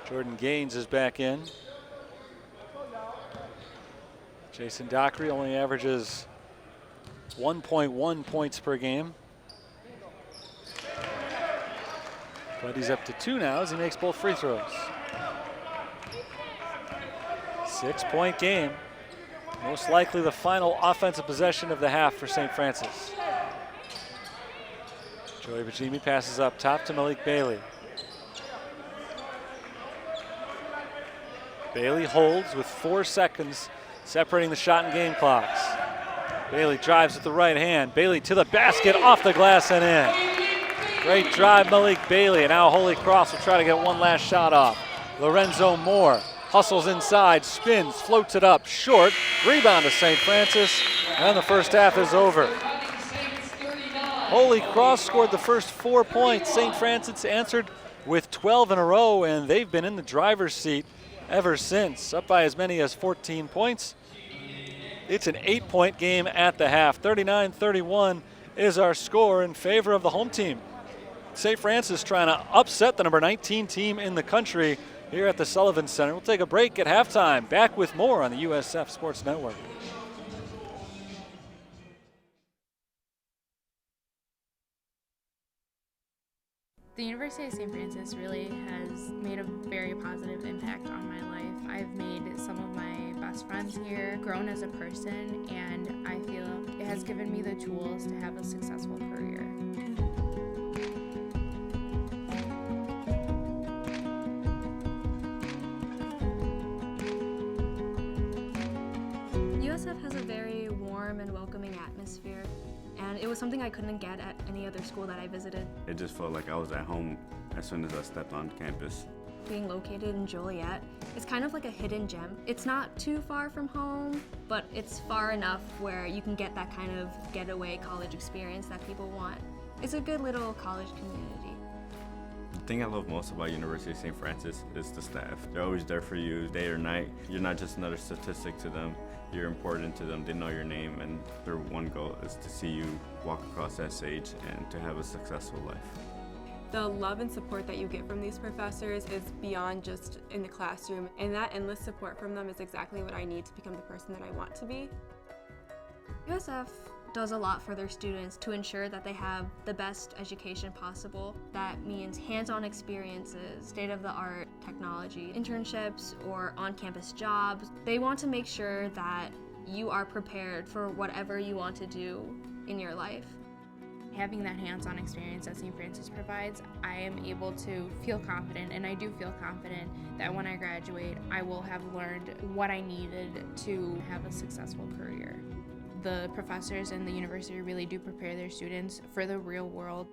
Jordan Gaines is back in. Jason Dockery only averages 1.1 points per game. But he's up to 2 now as he makes both free throws. 6-point game. Most likely the final offensive possession of the half for St. Francis. Joey Bajimi passes up top to Malik Bailey. Bailey holds with 4 seconds separating the shot and game clocks. Bailey drives with the right hand. Bailey to the basket, off the glass and in. Great drive, Malik Bailey, and now Holy Cross will try to get one last shot off. Lorenzo Moore hustles inside, spins, floats it up, short. Rebound to St. Francis, and the first half is over. Holy Cross scored the first 4 points. St. Francis answered with 12 in a row, and they've been in the driver's seat ever since, up by as many as 14 points. It's an 8-point game at the half. 39-31 is our score in favor of the home team. St. Francis trying to upset the number 19 team in the country here at the Sullivan Center. We'll take a break at halftime. Back with more on the USF Sports Network. The University of St. Francis really has made a very positive impact on my life. I've made some of my best friends here, grown as a person, and I feel it has given me the tools to have a successful career. USF has a very warm and welcoming atmosphere, and it was something I couldn't get at any other school that I visited. It just felt like I was at home as soon as I stepped on campus. Being located in Joliet, it's kind of like a hidden gem. It's not too far from home, but it's far enough where you can get that kind of getaway college experience that people want. It's a good little college community. The thing I love most about University of St. Francis is the staff. They're always there for you day or night. You're not just another statistic to them. You're important to them. They know your name, and their one goal is to see you walk across that stage and to have a successful life. The love and support that you get from these professors is beyond just in the classroom, and that endless support from them is exactly what I need to become the person that I want to be. USF does a lot for their students to ensure that they have the best education possible. That means hands-on experiences, state-of-the-art technology, internships, or on-campus jobs. They want to make sure that you are prepared for whatever you want to do in your life. Having that hands-on experience that St. Francis provides, I am able to feel confident, and I do feel confident that when I graduate, I will have learned what I needed to have a successful career. The professors and the university really do prepare their students for the real world.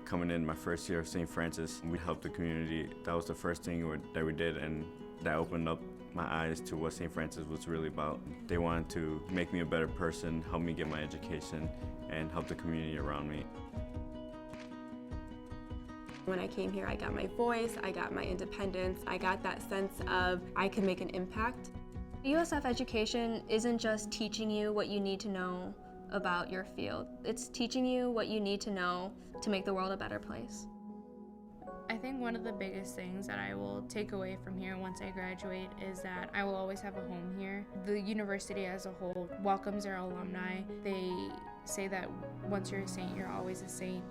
Coming in my first year of St. Francis, we helped the community. That was the first thing that we did, and that opened up my eyes to what St. Francis was really about. They wanted to make me a better person, help me get my education, and help the community around me. When I came here, I got my voice, I got my independence, I got that sense of I can make an impact. USF education isn't just teaching you what you need to know about your field. It's teaching you what you need to know to make the world a better place. I think one of the biggest things that I will take away from here once I graduate is that I will always have a home here. The university as a whole welcomes their alumni. They say that once you're a Saint, you're always a Saint.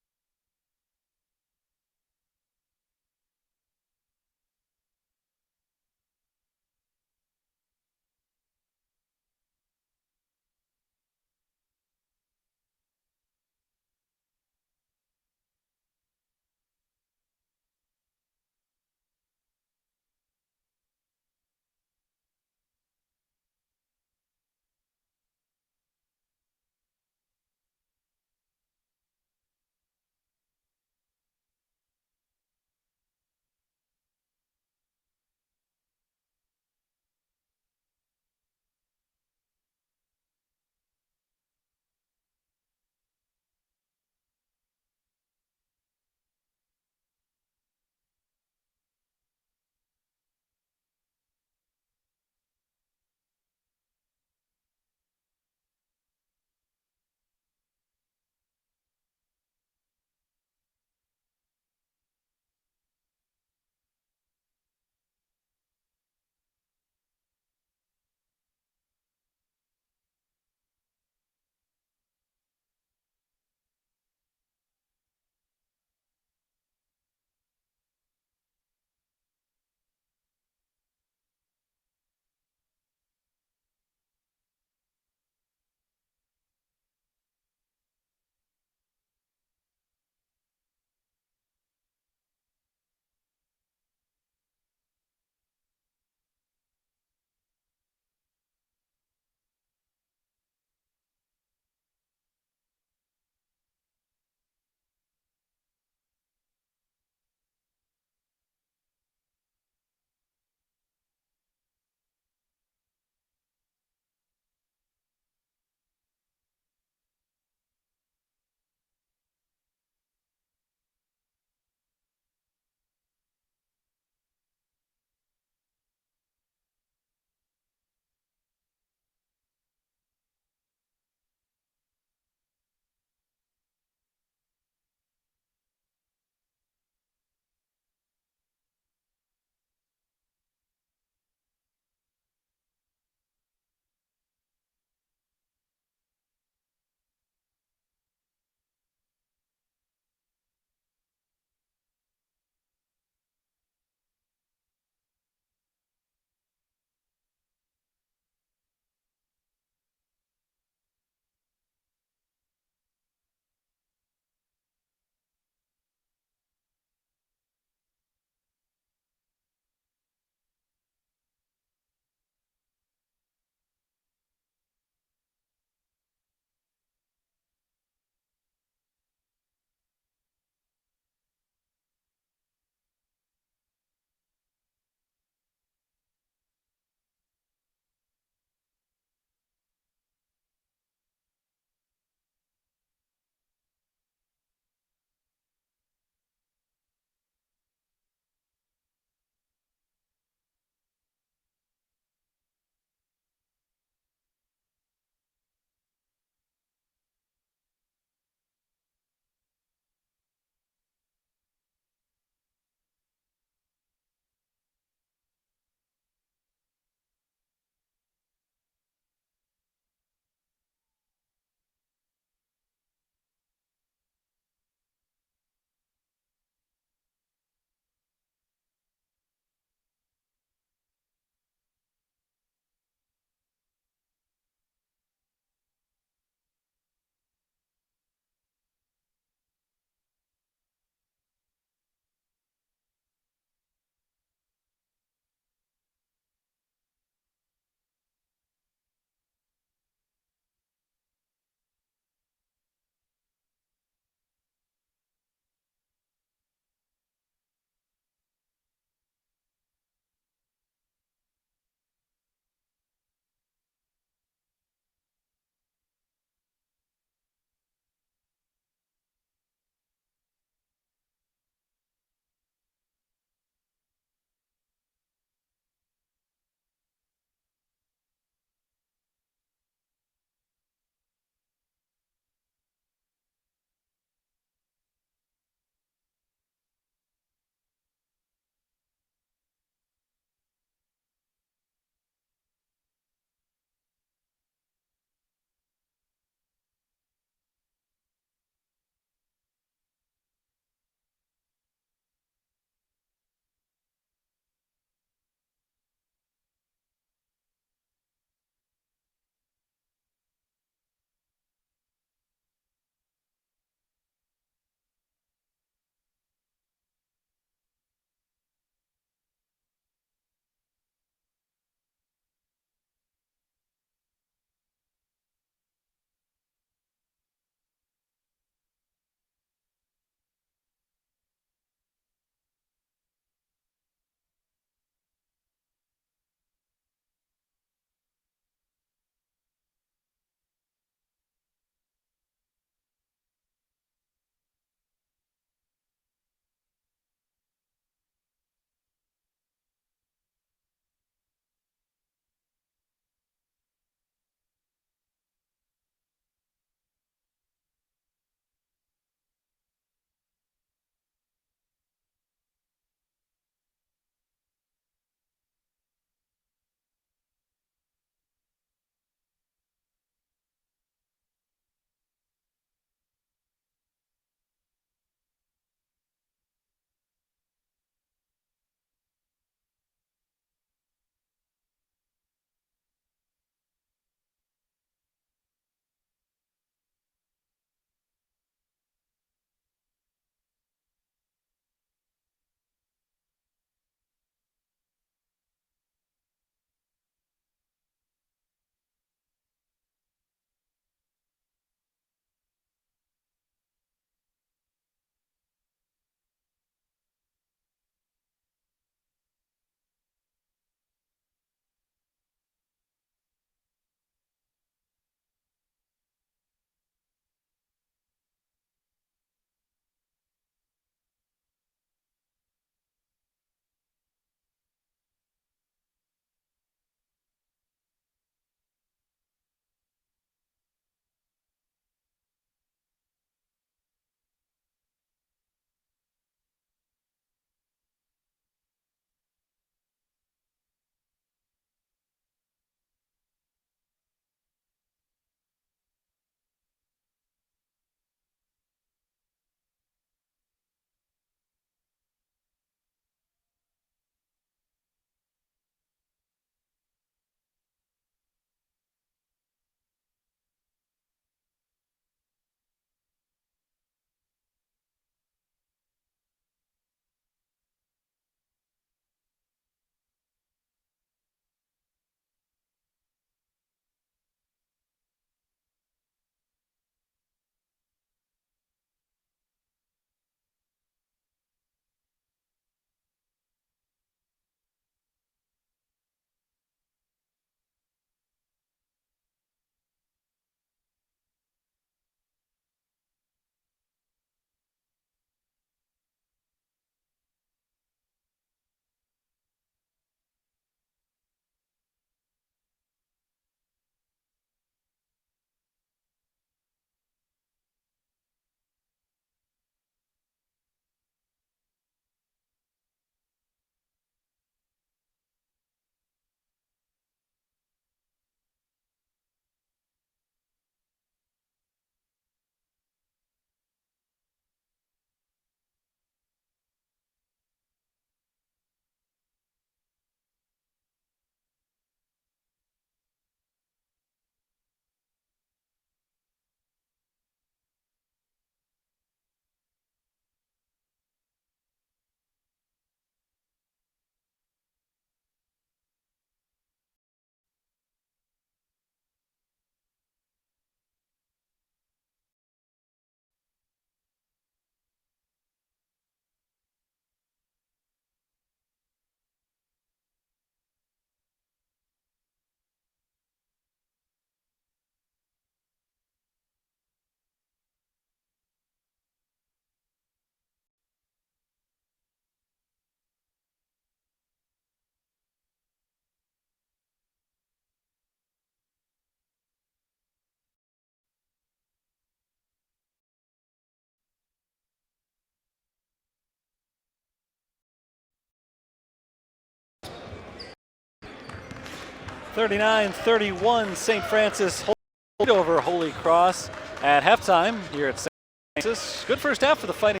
39-31, St. Francis hold over Holy Cross at halftime here at St. Francis. Good first half for the Fighting.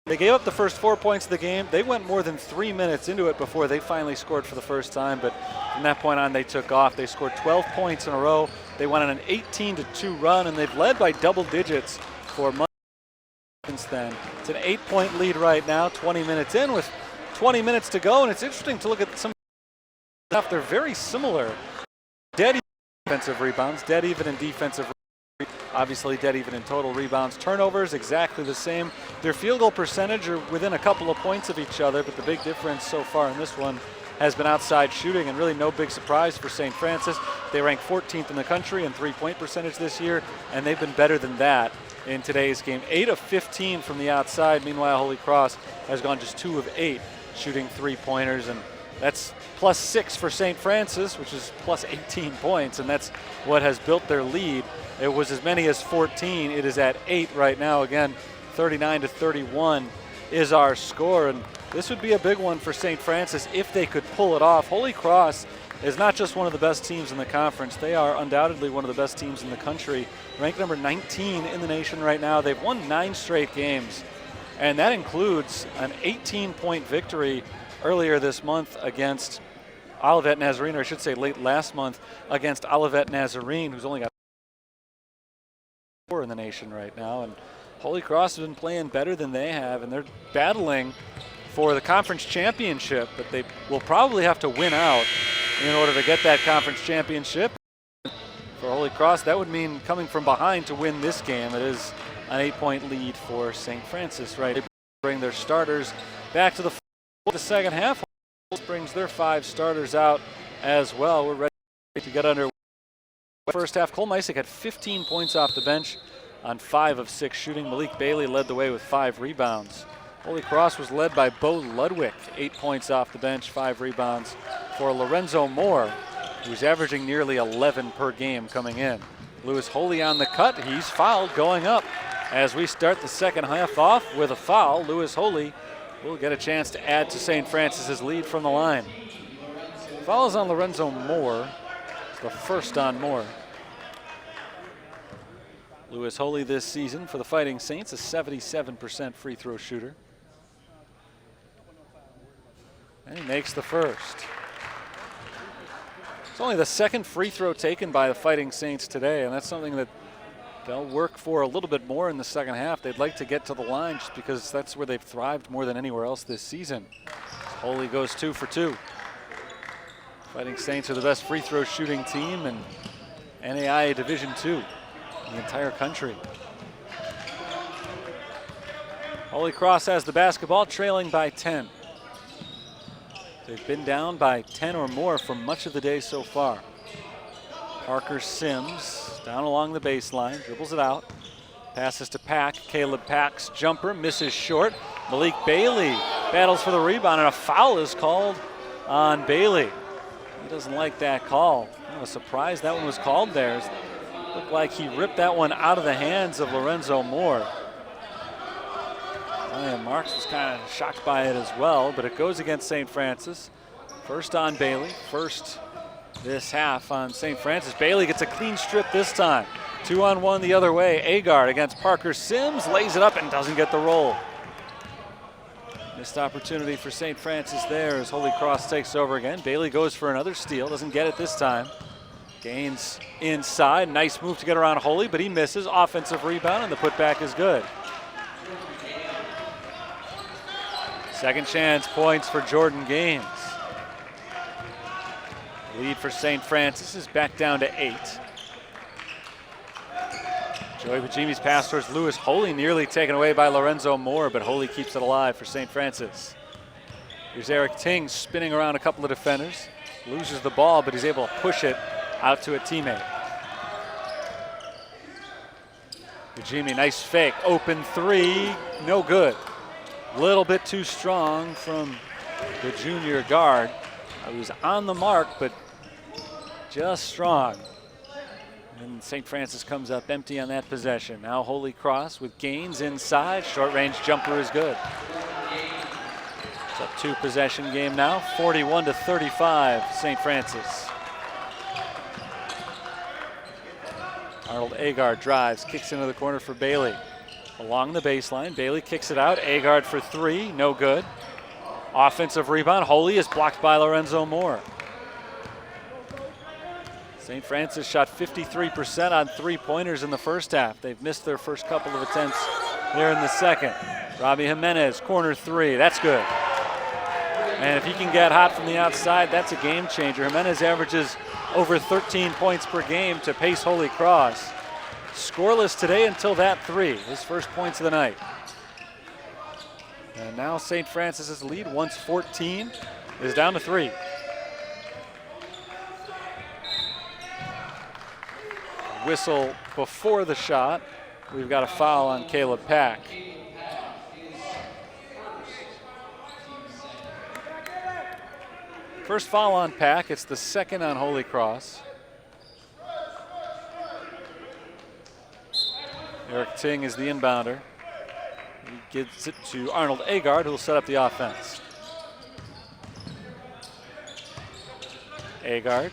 They gave up the first 4 points of the game. They went more than 3 minutes into it before they finally scored for the first time, but from that point on they took off. They scored 12 points in a row. They went on an 18-2 run, and they've led by double digits for months since then. It's an 8-point lead right now, 20 minutes in with 20 minutes to go, and it's interesting to look at some stuff. They're very similar. Dead even in defensive rebounds, dead even in defensive rebounds, obviously dead even in total rebounds. Turnovers, exactly the same. Their field goal percentage are within a couple of points of each other, but the big difference so far in this one has been outside shooting, and really no big surprise for St. Francis. They rank 14th in the country in three-point percentage this year, and they've been better than that in today's game. 8 of 15 from the outside. Meanwhile, Holy Cross has gone just 2 of 8 shooting three-pointers, and that's +6 for St. Francis, which is plus 18 points, and that's what has built their lead. It was as many as 14. It is at 8 right now. Again, 39-31 is our score, and this would be a big one for St. Francis if they could pull it off. Holy Cross is not just one of the best teams in the conference. They are undoubtedly one of the best teams in the country, ranked number 19 in the nation right now. They've won 9 straight games, and that includes an 18-point victory earlier this month against Olivet Nazarene, or I should say late last month against Olivet Nazarene, who's only got 4 in the nation right now. And Holy Cross has been playing better than they have, and they're battling for the conference championship, but they will probably have to win out in order to get that conference championship. For Holy Cross, that would mean coming from behind to win this game. It is an 8-point lead for St. Francis, right? They bring their starters back to the second half. Brings their 5 starters out as well. We're ready to get under first half. Cole Meisick had 15 points off the bench on 5 of 6 shooting. Malik Bailey led the way with 5 rebounds. Holy Cross was led by Bo Ludwig, 8 points off the bench, 5 rebounds for Lorenzo Moore, who's averaging nearly 11 per game coming in. Lewis Holy on the cut. He's fouled going up. As we start the second half off with a foul, Lewis Holy will get a chance to add to St. Francis's lead from the line. Foul is on Lorenzo Moore. It's the first on Moore. Lewis Holy this season for the Fighting Saints, a 77% free throw shooter. And he makes the first. It's only the second free throw taken by the Fighting Saints today, and that's something that they'll work for a little bit more in the second half. They'd like to get to the line just because that's where they've thrived more than anywhere else this season. Holy goes 2 for 2. Fighting Saints are the best free throw shooting team in NAIA Division II in the entire country. Holy Cross has the basketball, trailing by 10. They've been down by 10 or more for much of the day so far. Parker Sims down along the baseline, dribbles it out, passes to Pack. Caleb Pack's jumper misses short. Malik Bailey battles for the rebound, and a foul is called on Bailey. He doesn't like that call. I was surprised that one was called there. It looked like he ripped that one out of the hands of Lorenzo Moore. Marks was kind of shocked by it as well, but it goes against St. Francis. First on Bailey, first this half on St. Francis. Bailey gets a clean strip this time. 2-on-1 the other way. Agard against Parker Sims, lays it up and doesn't get the roll. Missed opportunity for St. Francis there as Holy Cross takes over again. Bailey goes for another steal, doesn't get it this time. Gains inside, nice move to get around Holy, but he misses. Offensive rebound, and the putback is good. Second chance points for Jordan Gaines. Lead for St. Francis is back down to 8. Joey Bajimi's pass towards Lewis Holy, nearly taken away by Lorenzo Moore, but Holy keeps it alive for St. Francis. Here's Eric Ting spinning around a couple of defenders. Loses the ball, but he's able to push it out to a teammate. Bajimi, nice fake. Open 3, no good. Little bit too strong from the junior guard. He was on the mark, but just strong. And St. Francis comes up empty on that possession. Now Holy Cross with Gaines inside. Short range jumper is good. It's a 2-possession game now. 41-35, St. Francis. Arnold Agard drives, kicks into the corner for Bailey. Along the baseline, Bailey kicks it out. Agard for three, no good. Offensive rebound, Holy is blocked by Lorenzo Moore. St. Francis shot 53% on three-pointers in the first half. They've missed their first couple of attempts here in the second. Robbie Jimenez, corner three, that's good. And if he can get hot from the outside, that's a game changer. Jimenez averages over 13 points per game to pace Holy Cross. Scoreless today until that three, his first points of the night. And now St. Francis's lead, once 14, is down to 3. Whistle before the shot. We've got a foul on Caleb Pack. First foul on Pack, it's the second on Holy Cross. Eric Ting is the inbounder. He gives it to Arnold Agard, who will set up the offense. Agard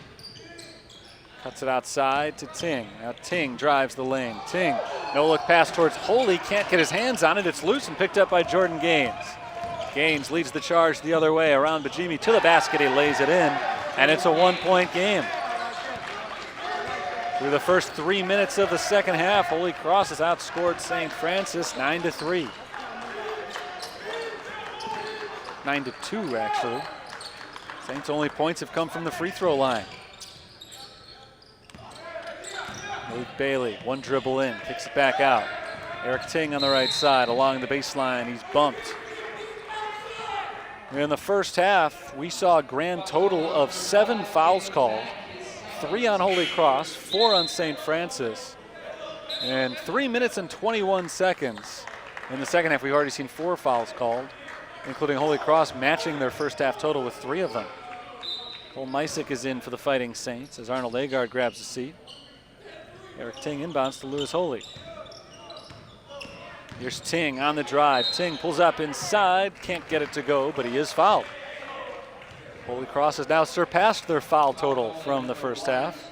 cuts it outside to Ting. Now Ting drives the lane. Ting, no look pass towards Holy, can't get his hands on it. It's loose and picked up by Jordan Gaines. Gaines leads the charge the other way around Bajimi to the basket. He lays it in, and it's a one-point game. Through the first 3 minutes of the second half, Holy Cross has outscored St. Francis 9-3. 9-2, actually. Saints' only points have come from the free throw line. Malik Bailey, one dribble in, kicks it back out. Eric Ting on the right side, along the baseline, he's bumped. In the first half, we saw a grand total of 7 fouls called, 3 on Holy Cross, 4 on St. Francis. And 3 minutes and 21 seconds. In the second half, we've already seen 4 fouls called, including Holy Cross matching their first half total with 3 of them. Cole Mysick is in for the Fighting Saints as Arnold Agard grabs a seat. Eric Ting inbounds to Lewis Holy. Here's Ting on the drive. Ting pulls up inside, can't get it to go, but he is fouled. Holy Cross has now surpassed their foul total from the first half.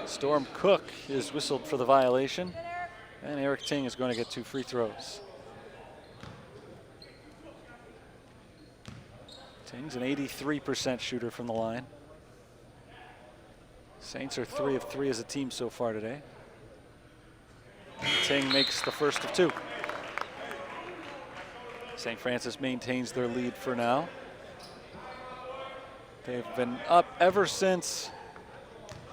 Storm Cook is whistled for the violation, and Eric Ting is going to get 2 free throws. Ting's an 83% shooter from the line. Saints are 3 of 3 as a team so far today. And Ting makes the first of 2. St. Francis maintains their lead for now. They've been up ever since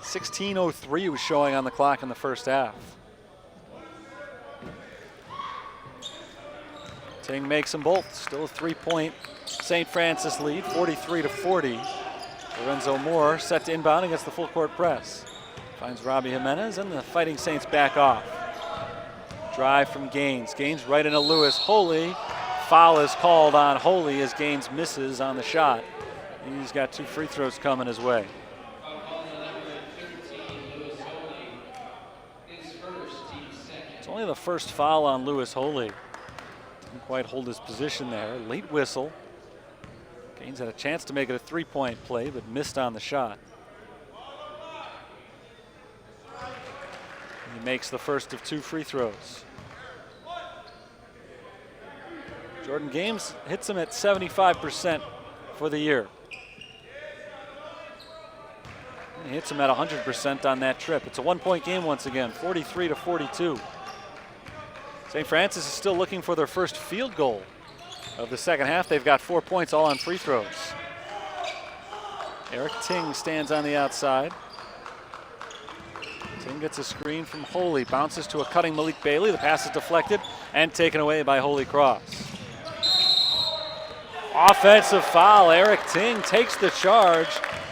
16:03 was showing on the clock in the first half. Ting makes them both. Still a 3-point St. Francis lead, 43-40. Lorenzo Moore set to inbound against the full court press. Finds Robbie Jimenez, and the Fighting Saints back off. Drive from Gaines. Gaines right into Lewis Holy. Foul is called on Holy as Gaines misses on the shot. He's got 2 free throws coming his way. It's only the first foul on Lewis Holy. Didn't quite hold his position there. Late whistle. Gaines had a chance to make it a 3-point play, but missed on the shot. He makes the first of 2 free throws. Jordan Gaines hits him at 75% for the year. He hits him at 100% on that trip. It's a 1-point game once again, 43-42. St. Francis is still looking for their first field goal of the second half. They've got 4 points all on free throws. Eric Ting stands on the outside. Ting gets a screen from Holy, bounces to a cutting Malik Bailey. The pass is deflected and taken away by Holy Cross. Offensive foul. Eric Ting takes the charge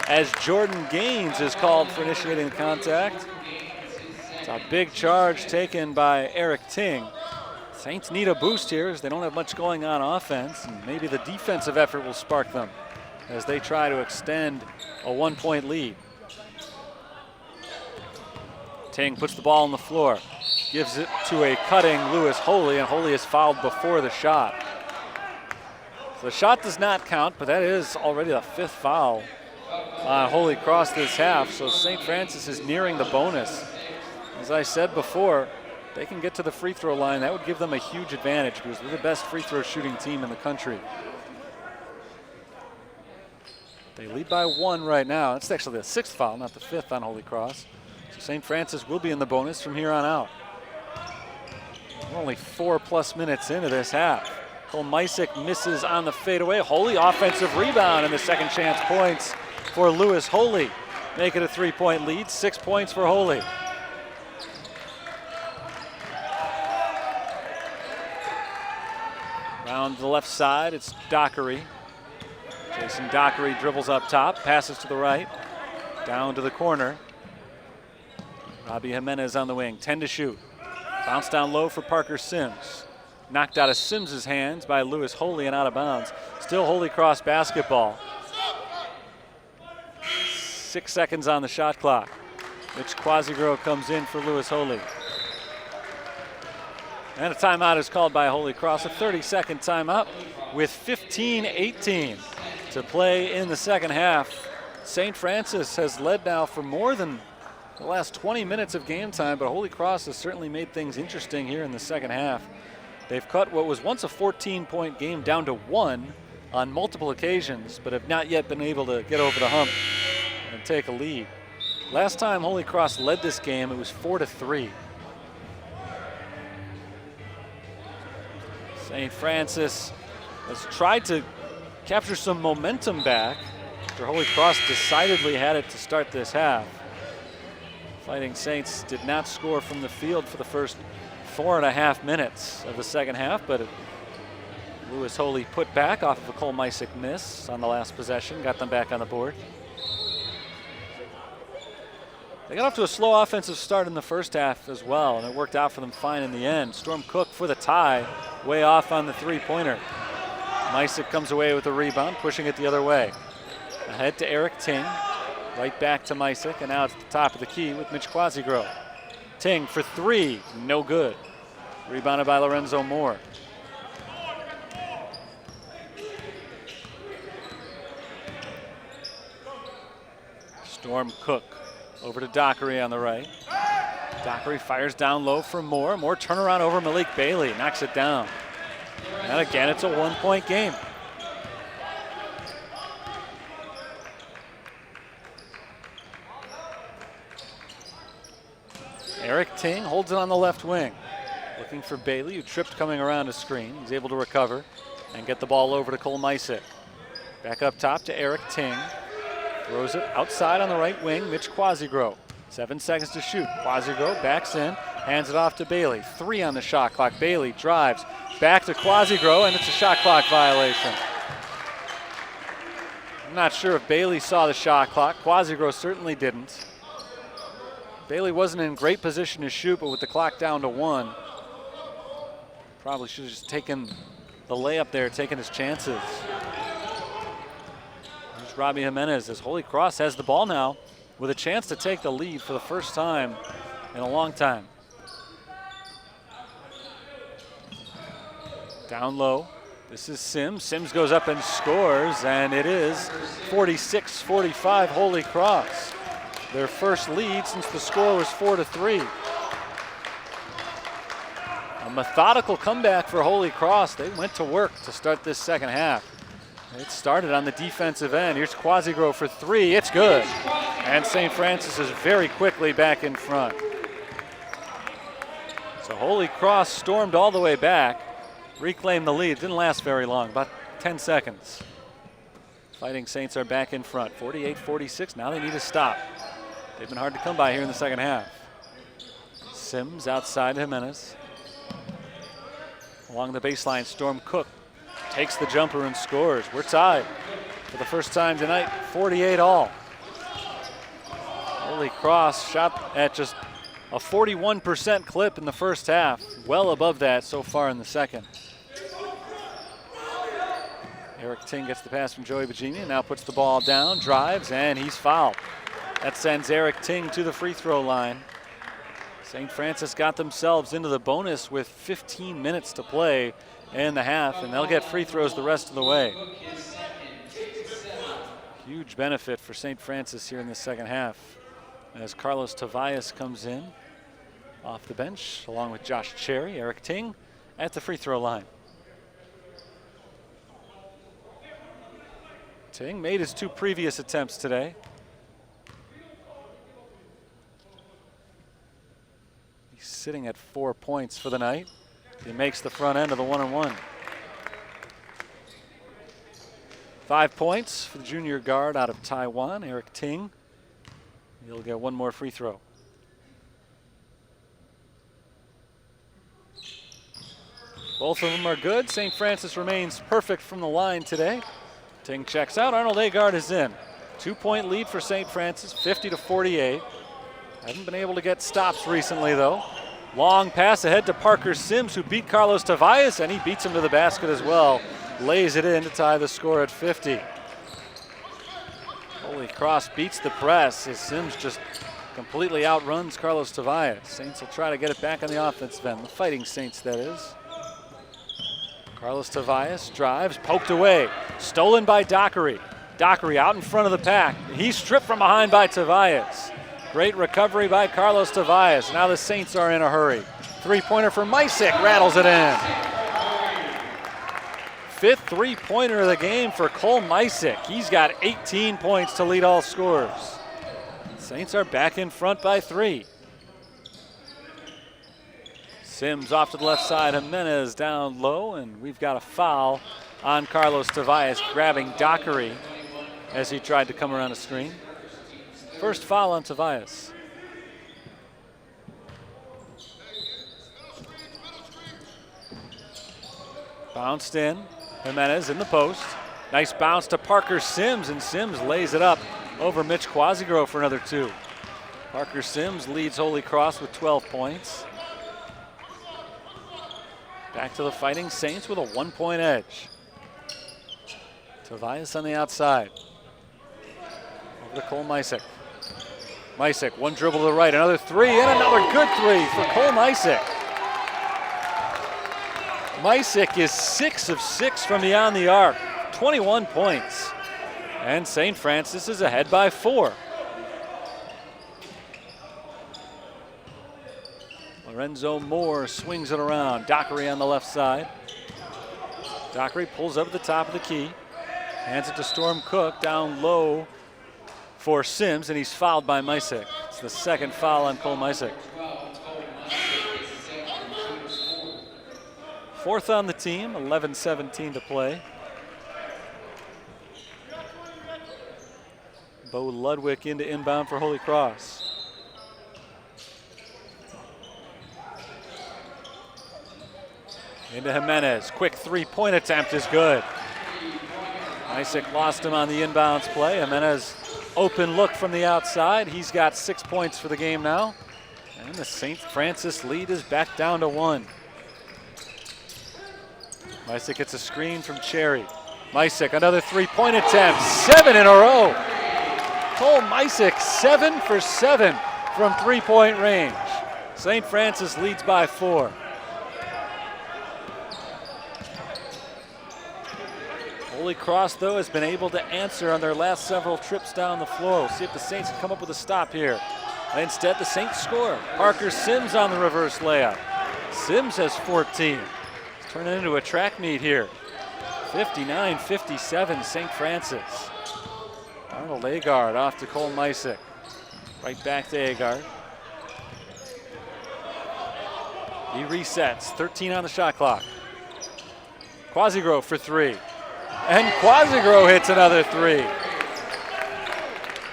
as Jordan Gaines is called for initiating the contact. It's a big charge taken by Eric Ting. Saints need a boost here as they don't have much going on offense, and maybe the defensive effort will spark them as they try to extend a 1-point lead. Ting puts the ball on the floor, gives it to a cutting Lewis Holy, and Holy is fouled before the shot. So the shot does not count, but that is already the 5th foul on Holy Cross this half, so St. Francis is nearing the bonus As I said before, they can get to the free throw line. That would give them a huge advantage because they're the best free throw shooting team in the country. They lead by 1 right now. It's actually the 6th foul, not the 5th on Holy Cross. So St. Francis will be in the bonus from here on out. We're only 4+ minutes into this half. Cole Mysick misses on the fadeaway. Holy offensive rebound, and the second chance points for Lewis Holy. Make it a 3-point lead, 6 points for Holy. Round the left side, it's Dockery. Jason Dockery dribbles up top, passes to the right, down to the corner. Robbie Jimenez on the wing, 10 to shoot. Bounce down low for Parker Sims. Knocked out of Sims's hands by Lewis Holy and out of bounds. Still Holy Cross basketball. 6 seconds on the shot clock. Mitch Quasigro comes in for Lewis Holy. And a timeout is called by Holy Cross, a 30-second timeout with 15:18 to play in the second half. St. Francis has led now for more than the last 20 minutes of game time, but Holy Cross has certainly made things interesting here in the second half. They've cut what was once a 14-point game down to 1 on multiple occasions, but have not yet been able to get over the hump and take a lead. Last time Holy Cross led this game, it was 4-3. St. Francis has tried to capture some momentum back after Holy Cross decidedly had it to start this half. Fighting Saints did not score from the field for the first 4.5 minutes of the second half, but Lewis Holy put back off of a Cole Mysick miss on the last possession, got them back on the board. They got off to a slow offensive start in the first half as well, and it worked out for them fine in the end. Storm Cook for the tie, way off on the three-pointer. Mysick comes away with a rebound, pushing it the other way. Ahead to Eric Ting, right back to Mysick, and now it's the top of the key with Mitch Quasigro. Ting for 3, no good. Rebounded by Lorenzo Moore. Storm Cook over to Dockery on the right. Dockery fires down low for Moore. Moore turnaround over Malik Bailey, knocks it down. And again, it's a 1-point game. Eric Ting holds it on the left wing. Looking for Bailey, who tripped coming around a screen. He's able to recover and get the ball over to Cole Mysick. Back up top to Eric Ting. Throws it outside on the right wing, Mitch Quasigro. 7 seconds to shoot. Quasigro backs in, hands it off to Bailey. 3 on the shot clock. Bailey drives back to Quasigro, and it's a shot clock violation. I'm not sure if Bailey saw the shot clock. Quasigro certainly didn't. Bailey wasn't in great position to shoot, but with the clock down to 1, probably should have just taken the layup there, taken his chances. There's Robbie Jimenez as Holy Cross has the ball now with a chance to take the lead for the first time in a long time. Down low, this is Sims. Sims goes up and scores, and it is 46-45 Holy Cross. Their first lead since the score was 4-3. A methodical comeback for Holy Cross. They went to work to start this second half. It started on the defensive end. Here's Quasigro for 3. It's good. And St. Francis is very quickly back in front. So Holy Cross stormed all the way back, reclaimed the lead. Didn't last very long, about 10 seconds. Fighting Saints are back in front, 48-46. Now they need to stop. They've been hard to come by here in the second half. Sims outside Jimenez. Along the baseline, Storm Cook takes the jumper and scores. We're tied for the first time tonight, 48 all. Holy Cross shot at just a 41% clip in the first half, well above that so far in the second. Eric Ting gets the pass from Joey Virginia, now puts the ball down, drives, and he's fouled. That sends Eric Ting to the free throw line. St. Francis got themselves into the bonus with 15 minutes to play in the half, and they'll get free throws the rest of the way. Huge benefit for St. Francis here in the second half as Carlos Tavares comes in. off the bench, along with Josh Cherry, Eric Ting at the free throw line. Ting made his 2 previous attempts today. He's sitting at 4 points for the night. He makes the front end of the 1-on-1. 5 points for the junior guard out of Taiwan, Eric Ting. He'll get 1 more free throw. Both of them are good. St. Francis remains perfect from the line today. Ting checks out. Arnold Agard is in. 2-point lead for St. Francis, 50-48. Haven't been able to get stops recently, though. Long pass ahead to Parker Sims, who beat Carlos Tavares, and he beats him to the basket as well. Lays it in to tie the score at 50. Holy Cross beats the press as Sims just completely outruns Carlos Tavares. Saints will try to get it back on the offensive end. The Fighting Saints, that is. Carlos Tavares drives, poked away. Stolen by Dockery. Dockery out in front of the pack. He's stripped from behind by Tavares. Great recovery by Carlos Tavares. Now the Saints are in a hurry. 3-pointer for Mysick, rattles it in. 5th 3-pointer of the game for Cole Mysick. He's got 18 points to lead all scorers. Saints are back in front by 3. Sims off to the left side, Jimenez down low, and we've got a foul on Carlos Tavares, grabbing Dockery as he tried to come around a screen. First foul on Tavares. Bounced in, Jimenez in the post. Nice bounce to Parker Sims, and Sims lays it up over Mitch Quasigrove for another 2. Parker Sims leads Holy Cross with 12 points. Back to the Fighting Saints with a 1-point edge. Tavares on the outside. Over to Cole Mysick. Mysick, 1 dribble to the right, another 3, and another good 3 for Cole Mysick. Mysick is 6 of 6 from beyond the arc, 21 points. And St. Francis is ahead by 4. Lorenzo Moore swings it around. Dockery on the left side. Dockery pulls up at the top of the key. Hands it to Storm Cook down low for Sims, and he's fouled by Mysick. It's the 2nd foul on Cole Mysick. 4th on the team, 11:17 to play. Bo Ludwig into inbound for Holy Cross. Into Jimenez, quick 3-point attempt is good. Mysick lost him on the inbounds play. Jimenez, open look from the outside. He's got 6 points for the game now. And the St. Francis lead is back down to 1. Mysick gets a screen from Cherry. Mysick, another 3-point attempt, 7 in a row. Cole Mysick, 7 for 7 from 3-point range. St. Francis leads by 4. Holy Cross, though, has been able to answer on their last several trips down the floor. We'll see if the Saints can come up with a stop here. Instead, the Saints score. Parker Sims on the reverse layup. Sims has 14. It's turning into a track meet here. 59-57, St. Francis. Arnold Agard off to Cole Mysick. Right back to Agard. He resets, 13 on the shot clock. Quasigrove for 3. And Quasigrove hits another 3.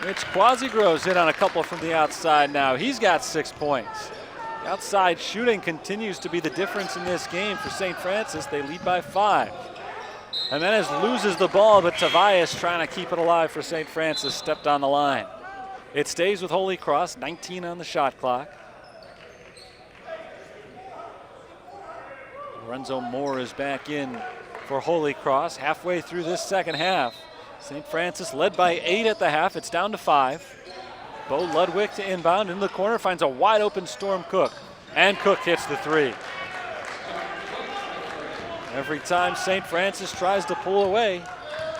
Mitch Quasigrove's hit on a couple from the outside now. He's got 6 points. The outside shooting continues to be the difference in this game for St. Francis. They lead by 5. Jimenez loses the ball, but Tavares trying to keep it alive for St. Francis stepped on the line. It stays with Holy Cross, 19 on the shot clock. Lorenzo Moore is back in for Holy Cross halfway through this second half. St. Francis led by 8 at the half. It's down to 5. Bo Ludwig to inbound in the corner, finds a wide open Storm Cook, and Cook hits the 3. Every time St. Francis tries to pull away,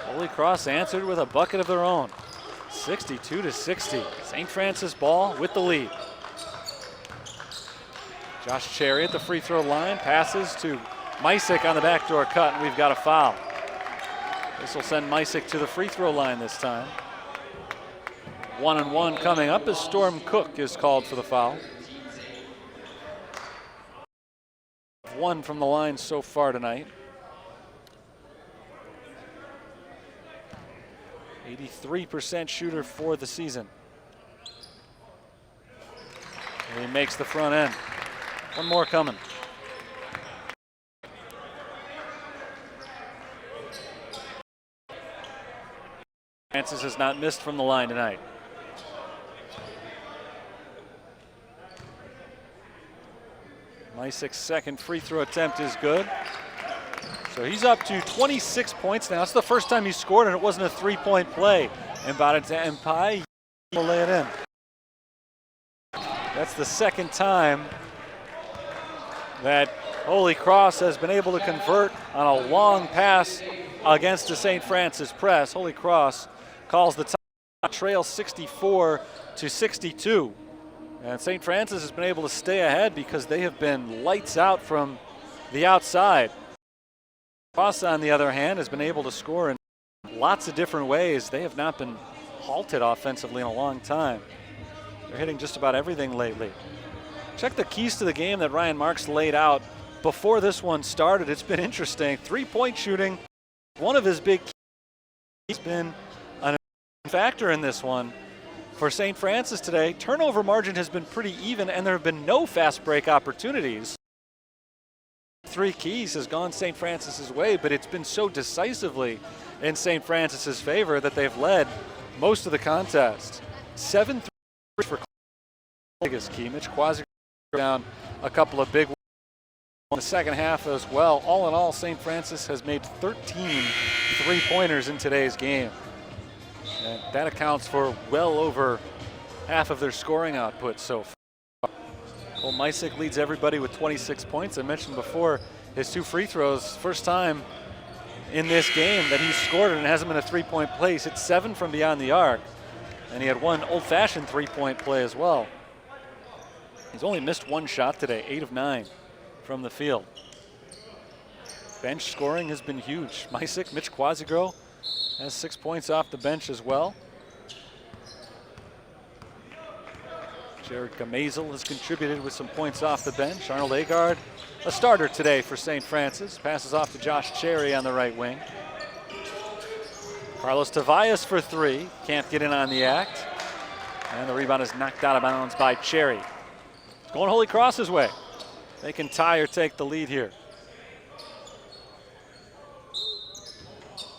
Holy Cross answered with a bucket of their own. 62-60. St. Francis ball with the lead. Josh Cherry at the free throw line, passes to Mysick on the backdoor cut, and we've got a foul. This will send Mysick to the free throw line this time. 1-and-1 coming up as Storm Cook is called for the foul. 1 from the line so far tonight. 83% shooter for the season. And he makes the front end. One more coming. Francis has not missed from the line tonight. Mysick's second free throw attempt is good. So he's up to 26 points now. It's the first time he scored and it wasn't a three-point play. And Empai will lay it in. That's the second time that Holy Cross has been able to convert on a long pass against the St. Francis press. Holy Cross calls the time, trail 64-62. And St. Francis has been able to stay ahead because they have been lights out from the outside. Cross, on the other hand, has been able to score in lots of different ways. They have not been halted offensively in a long time. They're hitting just about everything lately. Check the keys to the game that Ryan Marks laid out before this one started. It's been interesting. Three-point shooting, one of his big keys. He's been a factor in this one. For St. Francis today, turnover margin has been pretty even, and there have been no fast break opportunities. 3 keys has gone St. Francis's way, but it's been so decisively in St. Francis's favor that they've led most of the contest. 7 3 for biggest key. Mitch Quasi down a couple of big ones in the second half as well. All in all, St. Francis has made 13 three-pointers in today's game. And that accounts for well over half of their scoring output so far. Cole Mysick leads everybody with 26 points. I mentioned before his 2 free throws, first time in this game that he's scored and it hasn't been a three-point play. He's hit 7 from beyond the arc, and he had 1 old-fashioned three-point play as well. He's only missed 1 shot today, 8 of 9 from the field. Bench scoring has been huge. Mysick, Mitch Quasigro has 6 points off the bench as well. Jared Gamazel has contributed with some points off the bench. Arnold Agard, a starter today for St. Francis. Passes off to Josh Cherry on the right wing. Carlos Tavias for 3. Can't get in on the act. And the rebound is knocked out of bounds by Cherry. It's going Holy Cross's way. They can tie or take the lead here.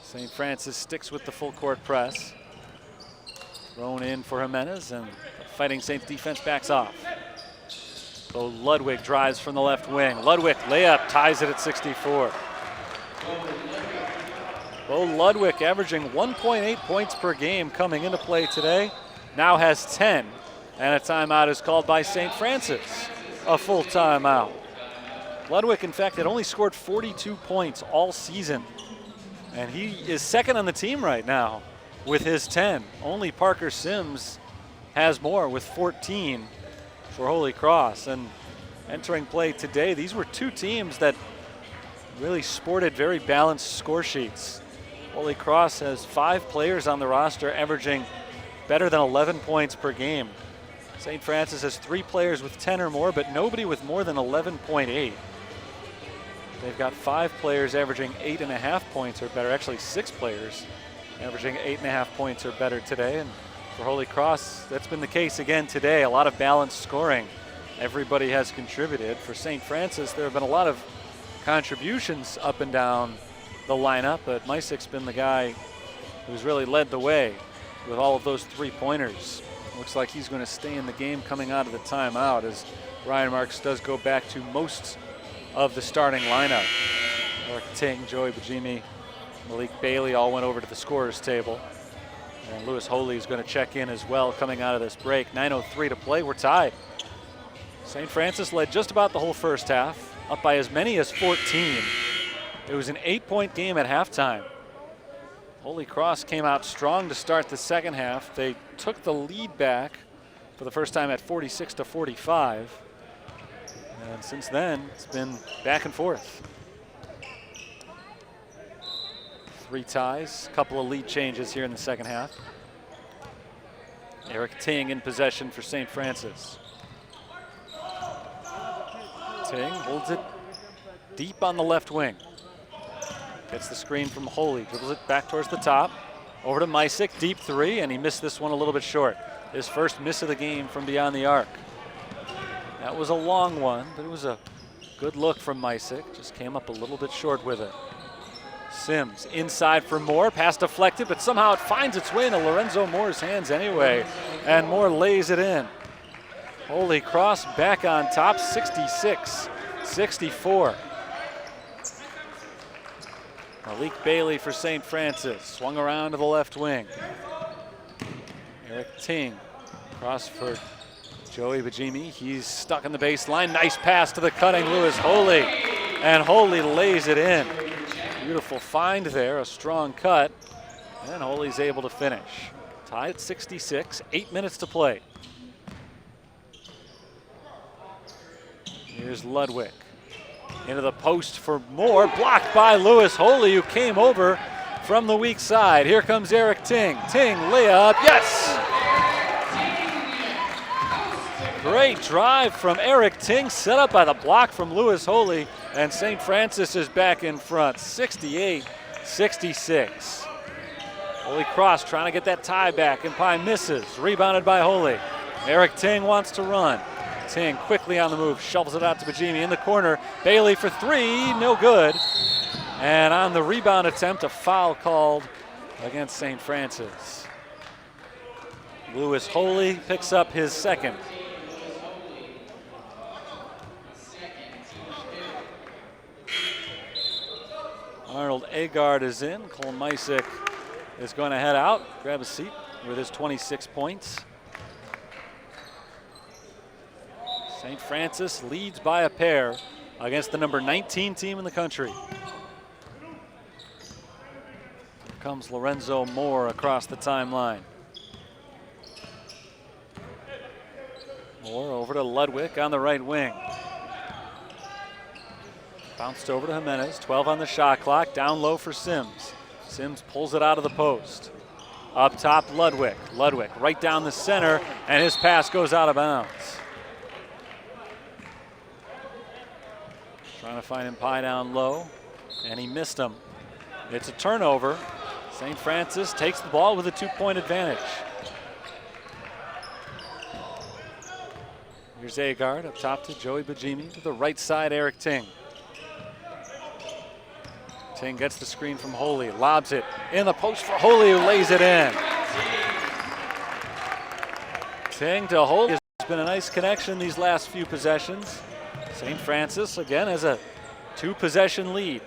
St. Francis sticks with the full court press. Thrown in for Jimenez, and Fighting Saints defense backs off. So Ludwig drives from the left wing. Ludwig layup ties it at 64. Bo Ludwig averaging 1.8 points per game coming into play today. Now has 10, and a timeout is called by St. Francis. A full timeout. Ludwig, in fact, had only scored 42 points all season. And he is second on the team right now with his 10. Only Parker Sims has more with 14 for Holy Cross. And entering play today, these were 2 teams that really sported very balanced score sheets. Holy Cross has 5 players on the roster averaging better than 11 points per game. St. Francis has 3 players with 10 or more, but nobody with more than 11.8. They've got 5 players averaging 8.5 points or better, actually 6 players averaging 8.5 points or better today. And for Holy Cross, that's been the case again today. A lot of balanced scoring. Everybody has contributed. For St. Francis, there have been a lot of contributions up and down the lineup, but Mysick's been the guy who's really led the way with all of those 3-pointers. Looks like he's going to stay in the game coming out of the timeout as Ryan Marks does go back to most of the starting lineup. Eric Ting, Joey Bajimi, Malik Bailey all went over to the scorer's table. And Lewis Holy is going to check in as well coming out of this break. 9:03 to play, we're tied. St. Francis led just about the whole first half, up by as many as 14. It was an 8-point game at halftime. Holy Cross came out strong to start the second half. They took the lead back for the first time at 46-45. And since then, it's been back and forth. 3 ties, a couple of lead changes here in the second half. Eric Ting in possession for St. Francis. Ting holds it deep on the left wing. Gets the screen from Holy, dribbles it back towards the top. Over to Mysick, deep 3, and he missed this one a little bit short. His first miss of the game from beyond the arc. That was a long one, but it was a good look from Mysick. Just came up a little bit short with it. Sims inside for Moore, pass deflected, but somehow it finds its way into Lorenzo Moore's hands anyway, and Moore lays it in. Holy Cross back on top, 66-64. Malik Bailey for St. Francis, swung around to the left wing. Eric Ting, cross for Joey Bajimi. He's stuck in the baseline. Nice pass to the cutting Lewis Holy, and Holy lays it in. Beautiful find there, a strong cut, and Holy's able to finish. Tied at 66, 8 minutes to play. Here's Ludwig. Into the post for Moore, blocked by Lewis Holy, who came over from the weak side. Here comes Eric Ting. Ting, layup, yes! Great drive from Eric Ting, set up by the block from Lewis Holy, and St. Francis is back in front, 68-66. Holy Cross trying to get that tie back, and Pye misses, rebounded by Holy. Eric Ting wants to run. Ting quickly on the move, shovels it out to Bajimi in the corner. Bailey for 3, no good. And on the rebound attempt, a foul called against St. Francis. Lewis Holy picks up his second. Arnold Agard is in. Cole Mysick is going to head out, grab a seat with his 26 points. St. Francis leads by a pair against the number 19 team in the country. Here comes Lorenzo Moore across the timeline. Moore over to Ludwig on the right wing. Bounced over to Jimenez, 12 on the shot clock, down low for Sims. Sims pulls it out of the post. Up top, Ludwig. Ludwig right down the center, and his pass goes out of bounds. Trying to find him Pye down low, and he missed him. It's a turnover. St. Francis takes the ball with a 2-point advantage. Here's Agard up top to Joey Bajimi, to the right side, Eric Ting. Ting gets the screen from Holy, lobs it in the post for Holy, who lays it in. Ting to Holy. Has been a nice connection these last few possessions. St. Francis again has a 2-possession lead.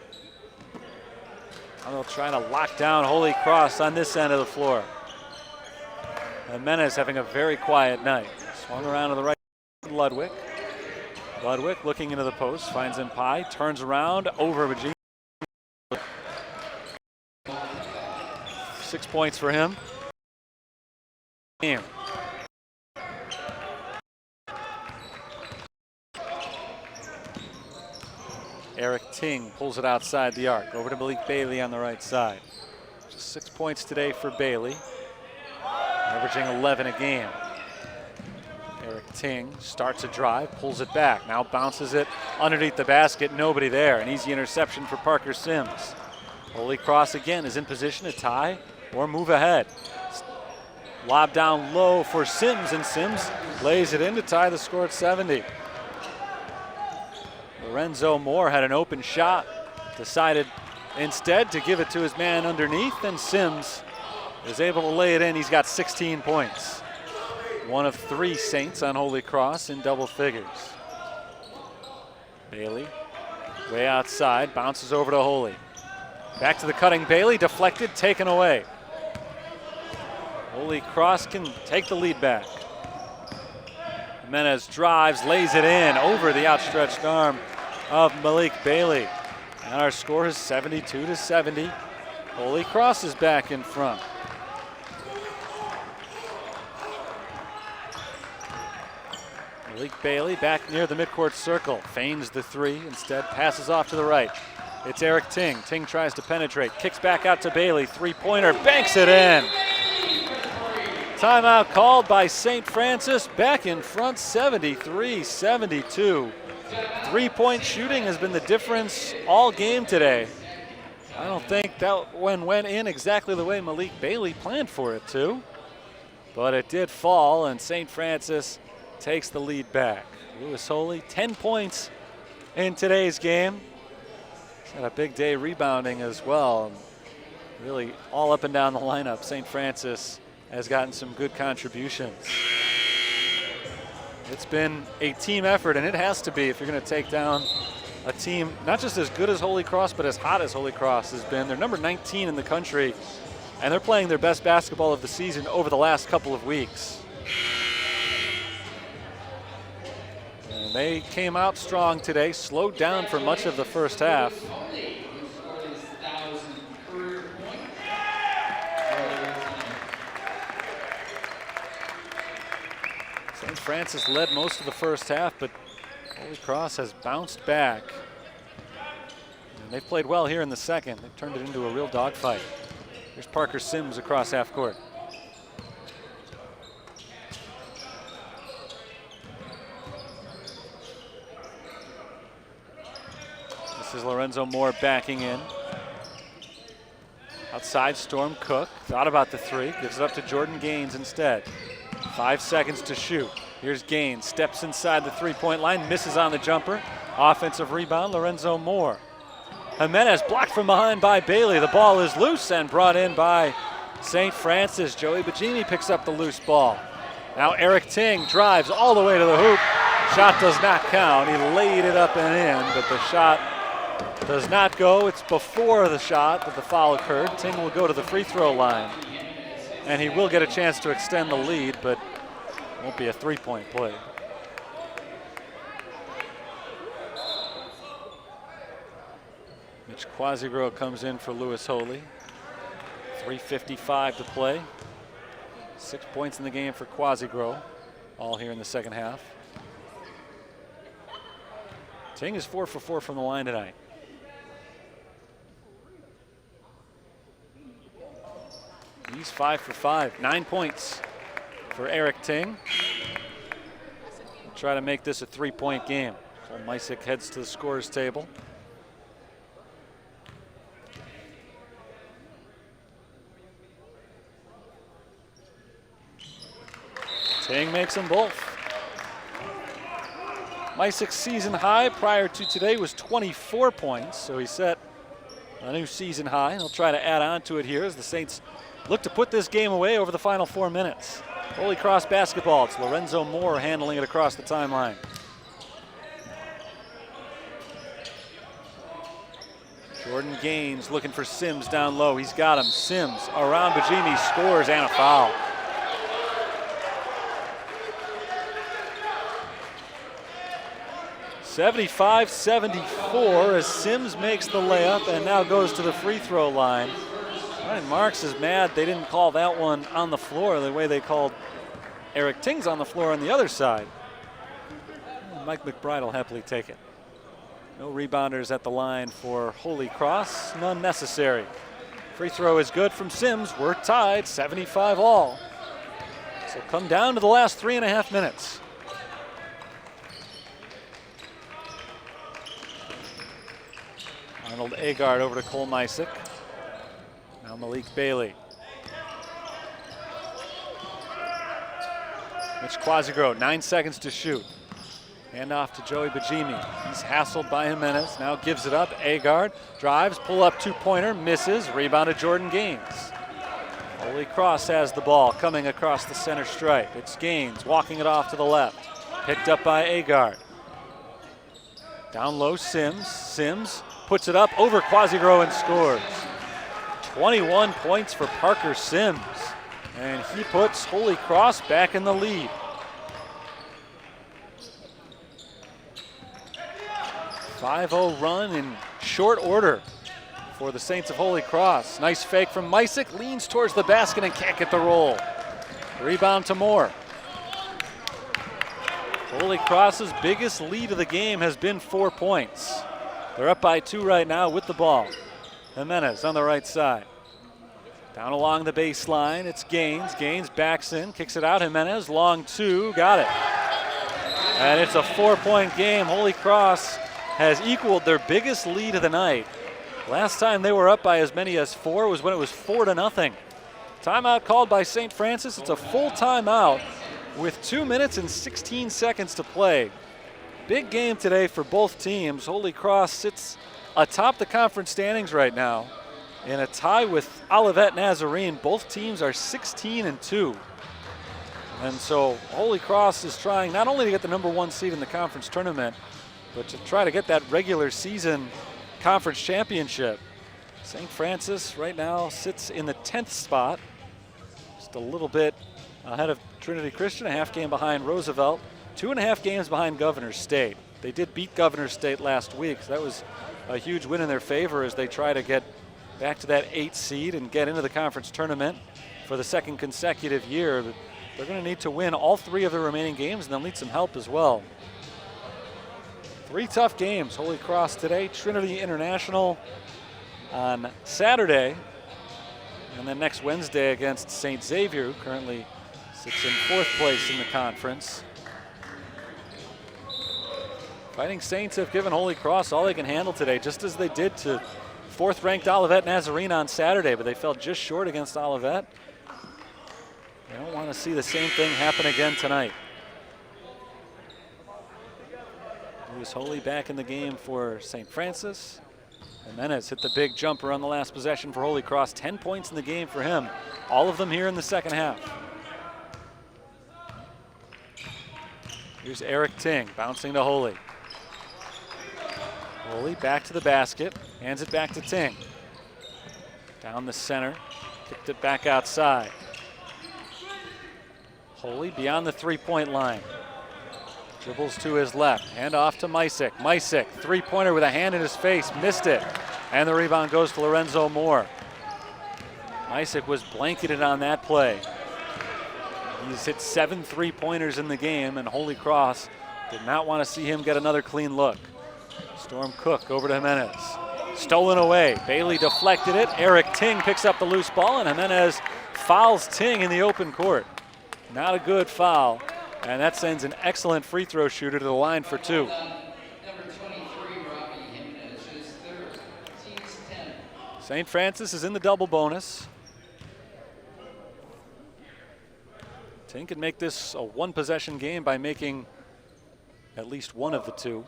Now they'll try to lock down Holy Cross on this end of the floor. Jimenez having a very quiet night. Swung around to the right, Ludwig. Ludwig looking into the post, finds him Pye, turns around over Bajimi. 6 points for him. Eric Ting pulls it outside the arc. Over to Malik Bailey on the right side. Just 6 points today for Bailey, averaging 11 a game. Eric Ting starts a drive, pulls it back, now bounces it underneath the basket, nobody there. An easy interception for Parker Sims. Holy Cross again is in position to tie or move ahead. Lob down low for Sims, and Sims lays it in to tie the score at 70. Lorenzo Moore had an open shot, decided instead to give it to his man underneath, and Sims is able to lay it in. He's got 16 points. One of 3 Saints on Holy Cross in double figures. Bailey, way outside, bounces over to Holy. Back to the cutting Bailey, deflected, taken away. Holy Cross can take the lead back. Jimenez drives, lays it in over the outstretched arm of Malik Bailey. And our score is 72-70. Holy Cross is back in front. Malik Bailey back near the midcourt circle. Feigns the three, instead passes off to the right. It's Eric Ting. Ting tries to penetrate, kicks back out to Bailey. Three-pointer, banks it in. Timeout called by St. Francis, back in front 73-72. Three-point shooting has been the difference all game today. I don't think that one went in exactly the way Malik Bailey planned for it to, but it did fall, and St. Francis takes the lead back. Lewis Holy, 10 points in today's game. He's had a big day rebounding as well. Really all up and down the lineup. St. Francis has gotten some good contributions. It's been a team effort, and it has to be if you're going to take down a team not just as good as Holy Cross, but as hot as Holy Cross has been. They're number 19 in the country, and they're playing their best basketball of the season over the last couple of weeks. And they came out strong today, slowed down for much of the first half. St. Francis led most of the first half, but Holy Cross has bounced back. And they've played well here in the second. They've turned it into a real dogfight. Here's Parker Sims across half court. This is Lorenzo Moore backing in. Outside, Storm Cook. Thought about the three. Gives it up to Jordan Gaines instead. 5 seconds to shoot. Here's Gaines. Steps inside the three-point line. Misses on the jumper. Offensive rebound, Lorenzo Moore. Jimenez blocked from behind by Bailey. The ball is loose and brought in by St. Francis. Joey Bajimi picks up the loose ball. Now Eric Ting drives all the way to the hoop. Shot does not count. He laid it up and in, but the shot does not go. It's before the shot that the foul occurred. Ting will go to the free throw line, and he will get a chance to extend the lead, but it won't be a three-point play. Mitch Quasigro comes in for Lewis Holy. 3:55 to play. 6 points in the game for Quasigro, all here in the second half. Ting is 4 for 4 from the line tonight. He's 5 for 5, 9 points for Eric Ting. We'll try to make this a three-point game. Cole Mysick heads to the scorer's table. Ting makes them both. Mysick's season high prior to today was 24 points, so he set a new season high. He'll try to add on to it here as the Saints look to put this game away over the final 4 minutes. Holy Cross basketball. It's Lorenzo Moore handling it across the timeline. Jordan Gaines looking for Sims down low. He's got him. Sims around Bajimi, scores and a foul. (75-74) as Sims makes the layup and now goes to the free throw line. Ryan Marks is mad they didn't call that one on the floor the way they called Eric Ting's on the floor on the other side. Mike McBride will happily take it. No rebounders at the line for Holy Cross, none necessary. Free throw is good from Sims. We're tied, 75 all. So come down to the last 3.5 minutes. Arnold Agard over to Cole Mysick. Now Malik Bailey. Mitch Quasigro, 9 seconds to shoot. Hand off to Joey Bajimi. He's hassled by Jimenez, now gives it up. Agard drives, pull up two-pointer, misses, rebounded Jordan Gaines. Holy Cross has the ball coming across the center stripe. It's Gaines walking it off to the left. Picked up by Agard. Down low, Sims. Sims puts it up over Quasigro and scores. 21 points for Parker Sims. And he puts Holy Cross back in the lead. A 5-0 run in short order for the Saints of Holy Cross. Nice fake from Mysick, leans towards the basket and can't get the roll. Rebound to Moore. Holy Cross's biggest lead of the game has been 4 points. They're up by 2 right now with the ball. Jimenez on the right side. Down along the baseline, it's Gaines. Gaines backs in, kicks it out. Jimenez, long 2, got it. And it's a 4-point game. Holy Cross has equaled their biggest lead of the night. Last time they were up by as many as 4 was when it was 4-0. Timeout called by St. Francis. It's a full timeout with 2 minutes and 16 seconds to play. Big game today for both teams. Holy Cross sits atop the conference standings right now in a tie with Olivet Nazarene. Both teams are 16-2. And so Holy Cross is trying not only to get the #1 seed in the conference tournament, but to try to get that regular season conference championship. St. Francis right now sits in the 10th spot, just a little bit ahead of Trinity Christian, a half game behind Roosevelt, 2.5 games behind Governor State. They did beat Governor State last week, so that was a huge win in their favor as they try to get back to that 8th seed and get into the conference tournament for the second consecutive year. But they're going to need to win all 3 of the remaining games, and they'll need some help as well. 3 tough games. Holy Cross today, Trinity International on Saturday, and then next Wednesday against St. Xavier, who currently sits in 4th place in the conference. Fighting Saints have given Holy Cross all they can handle today, just as they did to 4th-ranked Olivet Nazarene on Saturday, but they fell just short against Olivet. They don't want to see the same thing happen again tonight. Lewis Holy back in the game for St. Francis. Jimenez hit the big jumper on the last possession for Holy Cross. 10 points in the game for him. All of them here in the second half. Here's Eric Ting bouncing to Holy. Holy back to the basket, hands it back to Ting. Down the center, kicked it back outside. Holy beyond the 3-point line. Dribbles to his left, hand off to Mysick. Mysick, 3-pointer with a hand in his face, missed it. And the rebound goes to Lorenzo Moore. Mysick was blanketed on that play. He's hit 7 3-pointers in the game, and Holy Cross did not want to see him get another clean look. Storm Cook over to Jimenez. Stolen away, Bailey deflected it. Eric Ting picks up the loose ball, and Jimenez fouls Ting in the open court. Not a good foul. And that sends an excellent free throw shooter to the line for 2. St. Francis is in the double bonus. Ting can make this a 1-possession game by making at least one of the 2.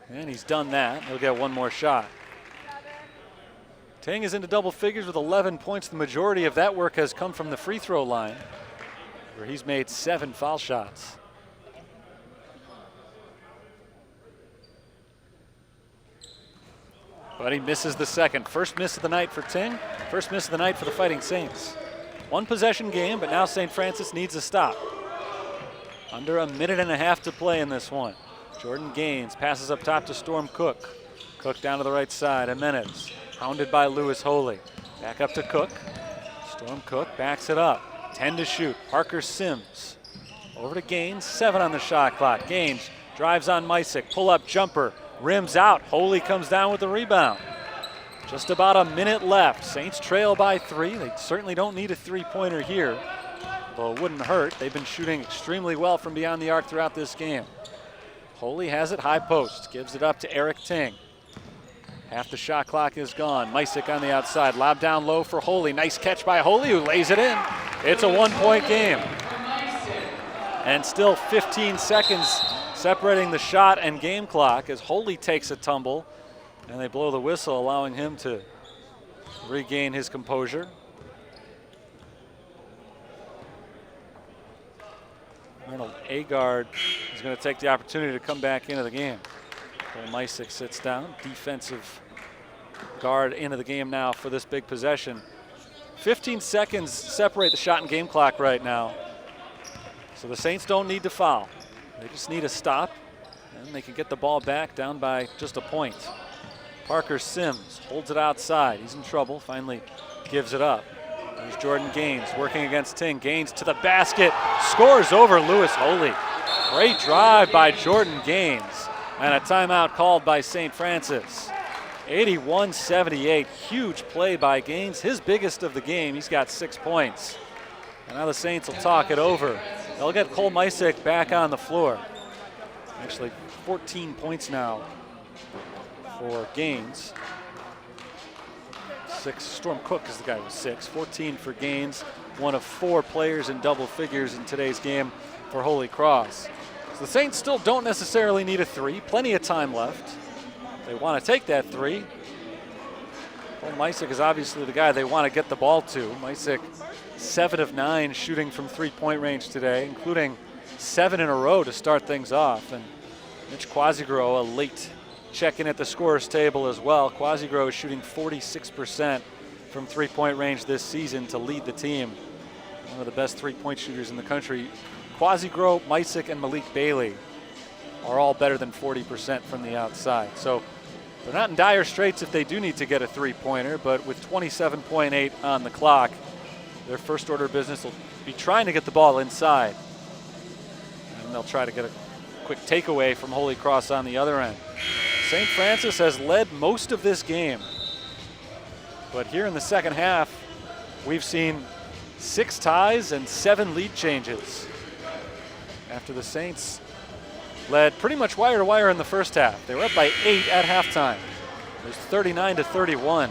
And he's done that. He'll get one more shot. Ting is into double figures with 11 points. The majority of that work has come from the free throw line, where he's made 7 foul shots. But he misses the second. First miss of the night for Ting. First miss of the night for the Fighting Saints. 1-possession game, but now St. Francis needs a stop. Under a minute and a half to play in this one. Jordan Gaines passes up top to Storm Cook. Cook down to the right side. Jimenez. Hounded by Lewis Holy. Back up to Cook. Storm Cook backs it up. 10 to shoot. Parker Sims. Over to Gaines. 7 on the shot clock. Gaines drives on Mysick. Pull-up jumper. Rims out. Holy comes down with the rebound. Just about a minute left. Saints trail by 3. They certainly don't need a 3-pointer here, though it wouldn't hurt. They've been shooting extremely well from beyond the arc throughout this game. Holy has it high post. Gives it up to Eric Ting. Half the shot clock is gone. Mysick on the outside. Lob down low for Holy. Nice catch by Holy, who lays it in. It's a 1-point game. And still 15 seconds separating the shot and game clock as Holy takes a tumble. And they blow the whistle, allowing him to regain his composure. Arnold Agard is going to take the opportunity to come back into the game. Mysick sits down. Defensive guard into the game now for this big possession. 15 seconds separate the shot and game clock right now. So the Saints don't need to foul. They just need a stop, and they can get the ball back down by just a point. Parker Sims holds it outside. He's in trouble, finally gives it up. There's Jordan Gaines working against Ting. Gaines to the basket, scores over Lewis Holy. Great drive by Jordan Gaines, and a timeout called by St. Francis. 81-78, huge play by Gaines, his biggest of the game. He's got 6 points. And now the Saints will talk it over. They'll get Cole Mysick back on the floor. Actually, 14 points now for Gaines. 6, Storm Cook is the guy with 6. 14 for Gaines, one of 4 players in double figures in today's game for Holy Cross. So the Saints still don't necessarily need a 3, plenty of time left. They want to take that 3. Cole Mysick is obviously the guy they want to get the ball to. Mysick, 7 of 9 shooting from 3-point range today, including 7 in a row to start things off. And Mitch Quasigro, a late check-in at the scorer's table as well. Quasigro is shooting 46% from 3-point range this season to lead the team. One of the best 3-point shooters in the country. Quasigro, Mysick, and Malik Bailey are all better than 40% from the outside. So they're not in dire straits if they do need to get a 3-pointer, but with 27.8 on the clock, their first order of business will be trying to get the ball inside. And they'll try to get a quick takeaway from Holy Cross on the other end. St. Francis has led most of this game, but here in the second half, we've seen 6 ties and 7 lead changes. After the Saints led pretty much wire to wire in the first half. They were up by 8 at halftime. It was 39-31.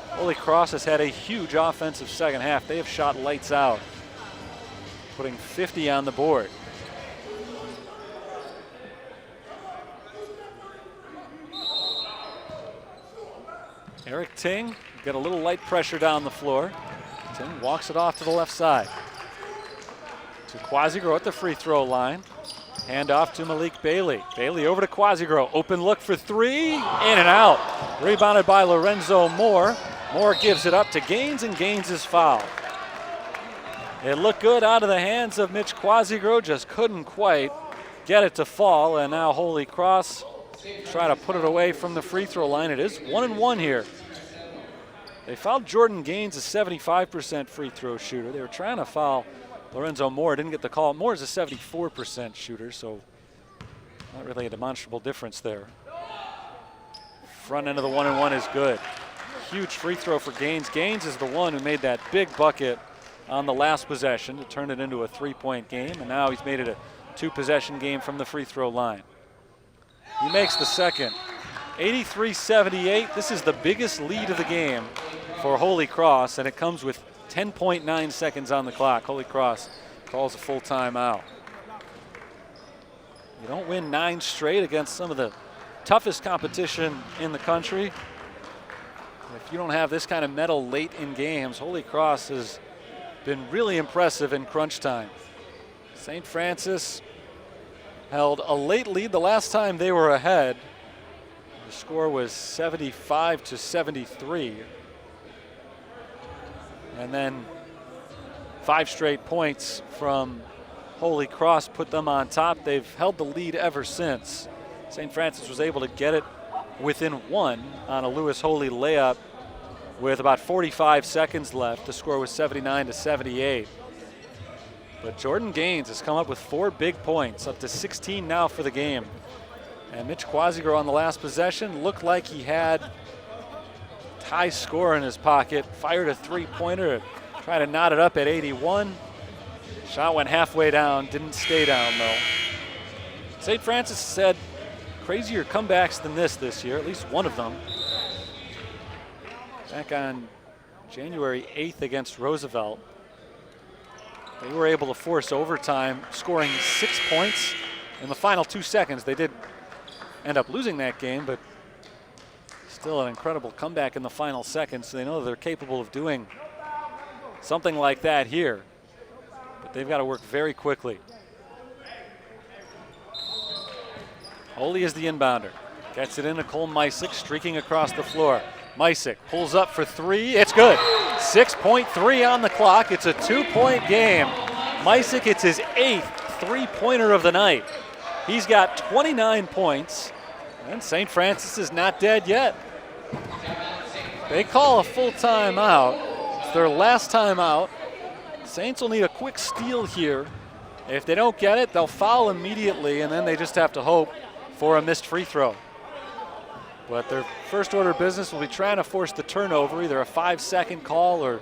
Holy Cross has had a huge offensive second half. They have shot lights out, putting 50 on the board. Eric Ting got a little light pressure down the floor. Ting walks it off to the left side. To Quasigro at the free throw line. Hand off to Malik Bailey. Bailey over to Quasigro. Open look for 3. In and out. Rebounded by Lorenzo Moore. Moore gives it up to Gaines, and Gaines is fouled. It looked good out of the hands of Mitch Quasigro, just couldn't quite get it to fall, and now Holy Cross try to put it away from the free throw line. It is 1-1 here. They fouled Jordan Gaines, a 75% free throw shooter. They were trying to foul Lorenzo Moore, didn't get the call. Moore is a 74% shooter, so not really a demonstrable difference there. Front end of the 1-and-1 is good. Huge free throw for Gaines. Gaines is the one who made that big bucket on the last possession to turn it into a 3-point game, and now he's made it a 2-possession game from the free throw line. He makes the second. 83-78. This is the biggest lead of the game for Holy Cross, and it comes with 10.9 seconds on the clock. Holy Cross calls a full timeout. You don't win 9 straight against some of the toughest competition in the country. If you don't have this kind of mettle late in games, Holy Cross has been really impressive in crunch time. St. Francis held a late lead the last time they were ahead. The score was 75-73. And then 5 straight points from Holy Cross put them on top. They've held the lead ever since. St. Francis was able to get it within 1 on a Lewis Holy layup with about 45 seconds left. The score was 79-78. But Jordan Gaines has come up with 4 big points, up to 16 now for the game. And Mitch Quasigro on the last possession looked like he had high score in his pocket, fired a 3-pointer to try to knot it up at 81. Shot went halfway down, didn't stay down though. St. Francis said crazier comebacks than this year, at least one of them. Back on January 8th against Roosevelt, they were able to force overtime, scoring 6 points in the final 2 seconds. They did end up losing that game, but still an incredible comeback in the final seconds. So they know they're capable of doing something like that here, but they've got to work very quickly. Holy is the inbounder. Gets it into Cole Mysick, streaking across the floor. Mysick pulls up for 3. It's good. 6.3 on the clock. It's a 2-point game. Mysick, it's his 8th 3-pointer of the night. He's got 29 points, and St. Francis is not dead yet. They call a full timeout. It's their last time out. Saints will need a quick steal here. If they don't get it, they'll foul immediately, and then they just have to hope for a missed free throw. But their first order of business will be trying to force the turnover, either a 5-second call or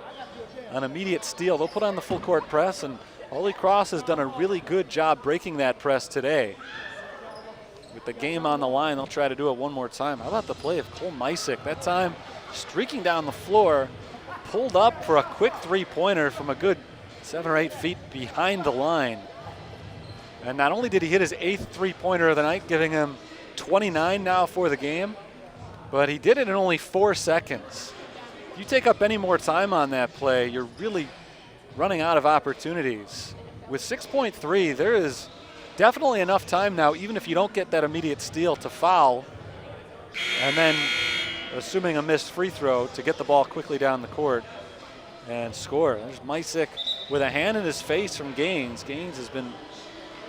an immediate steal. They'll put on the full court press, and Holy Cross has done a really good job breaking that press today. With the game on the line, they'll try to do it one more time. How about the play of Cole Mysick? That time streaking down the floor, pulled up for a quick three-pointer from a good 7 or 8 feet behind the line. And not only did he hit his 8th three-pointer of the night, giving him 29 now for the game, but he did it in only 4 seconds. If you take up any more time on that play, you're really running out of opportunities. With 6.3, there is definitely enough time now, even if you don't get that immediate steal, to foul, and then, assuming a missed free throw, to get the ball quickly down the court and score. There's Mysick with a hand in his face from Gaines. Gaines has been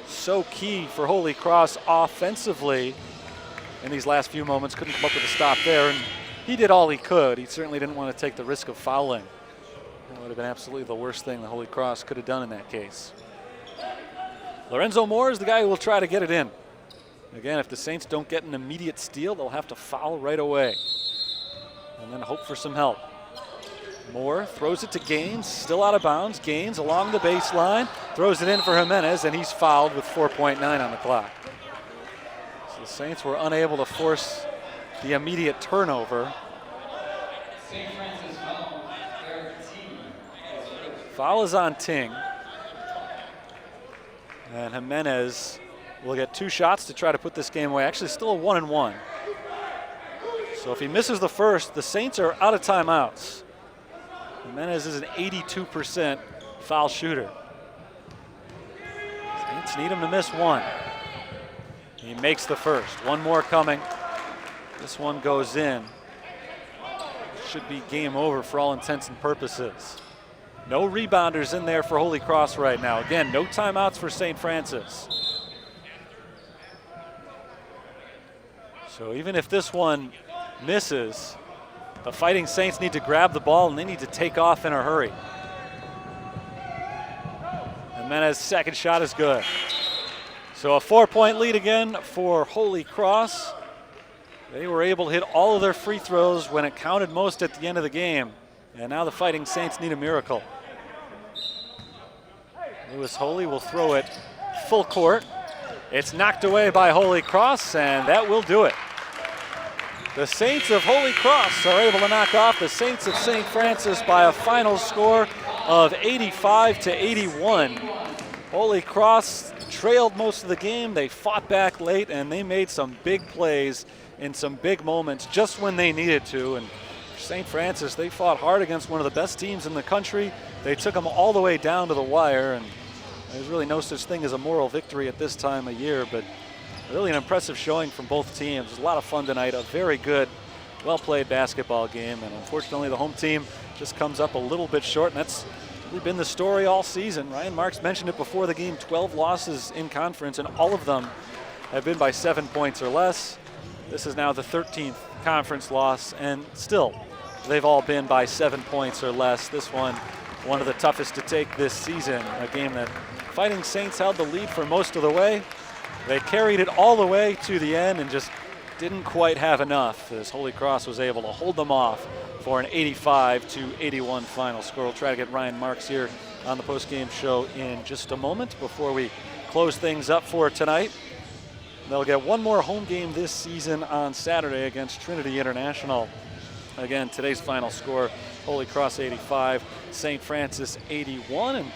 so key for Holy Cross offensively in these last few moments. Couldn't come up with a stop there, and he did all he could. He certainly didn't want to take the risk of fouling. That would have been absolutely the worst thing the Holy Cross could have done in that case. Lorenzo Moore is the guy who will try to get it in. Again, if the Saints don't get an immediate steal, they'll have to foul right away and then hope for some help. Moore throws it to Gaines, still out of bounds. Gaines along the baseline, throws it in for Jimenez, and he's fouled with 4.9 on the clock. So the Saints were unable to force the immediate turnover. Foul is on Ting. And Jimenez will get 2 shots to try to put this game away. Actually, still a 1-and-1. So if he misses the first, the Saints are out of timeouts. Jimenez is an 82% foul shooter. Saints need him to miss one. He makes the first. One more coming. This one goes in. Should be game over for all intents and purposes. No rebounders in there for Holy Cross right now. Again, no timeouts for St. Francis. So even if this one misses, the Fighting Saints need to grab the ball and they need to take off in a hurry. Jimenez's second shot is good. So a 4-point lead again for Holy Cross. They were able to hit all of their free throws when it counted most at the end of the game. And now the Fighting Saints need a miracle. Lewis Holy will throw it full court. It's knocked away by Holy Cross, and that will do it. The Saints of Holy Cross are able to knock off the Saints of St. Francis by a final score of 85-81. Holy Cross trailed most of the game. They fought back late, and they made some big plays in some big moments just when they needed to. And St. Francis, they fought hard against one of the best teams in the country. They took them all the way down to the wire, and there's really no such thing as a moral victory at this time of year, but really an impressive showing from both teams. It was a lot of fun tonight, a very good, well-played basketball game, and unfortunately the home team just comes up a little bit short, and that's really been the story all season. Ryan Marks mentioned it before the game, 12 losses in conference, and all of them have been by 7 points or less. This is now the 13th conference loss, and still they've all been by 7 points or less. This one of the toughest to take this season, a game that Fighting Saints held the lead for most of the way. They carried it all the way to the end and just didn't quite have enough as Holy Cross was able to hold them off for an 85-81 final score. We'll try to get Ryan Marks here on the post-game show in just a moment before we close things up for tonight. They'll get one more home game this season on Saturday against Trinity International. Again, today's final score, Holy Cross 85, St. Francis 81. And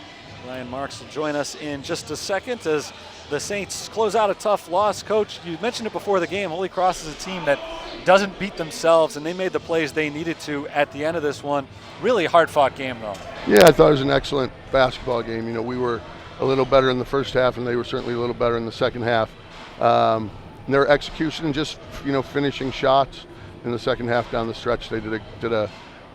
Ryan Marks will join us in just a second as the Saints close out a tough loss. Coach, you mentioned it before the game. Holy Cross is a team that doesn't beat themselves, and they made the plays they needed to at the end of this one. Really hard-fought game, though. Yeah, I thought it was an excellent basketball game. You know, we were a little better in the first half, and they were certainly a little better in the second half. And their execution and just, you know, finishing shots in the second half down the stretch, they did a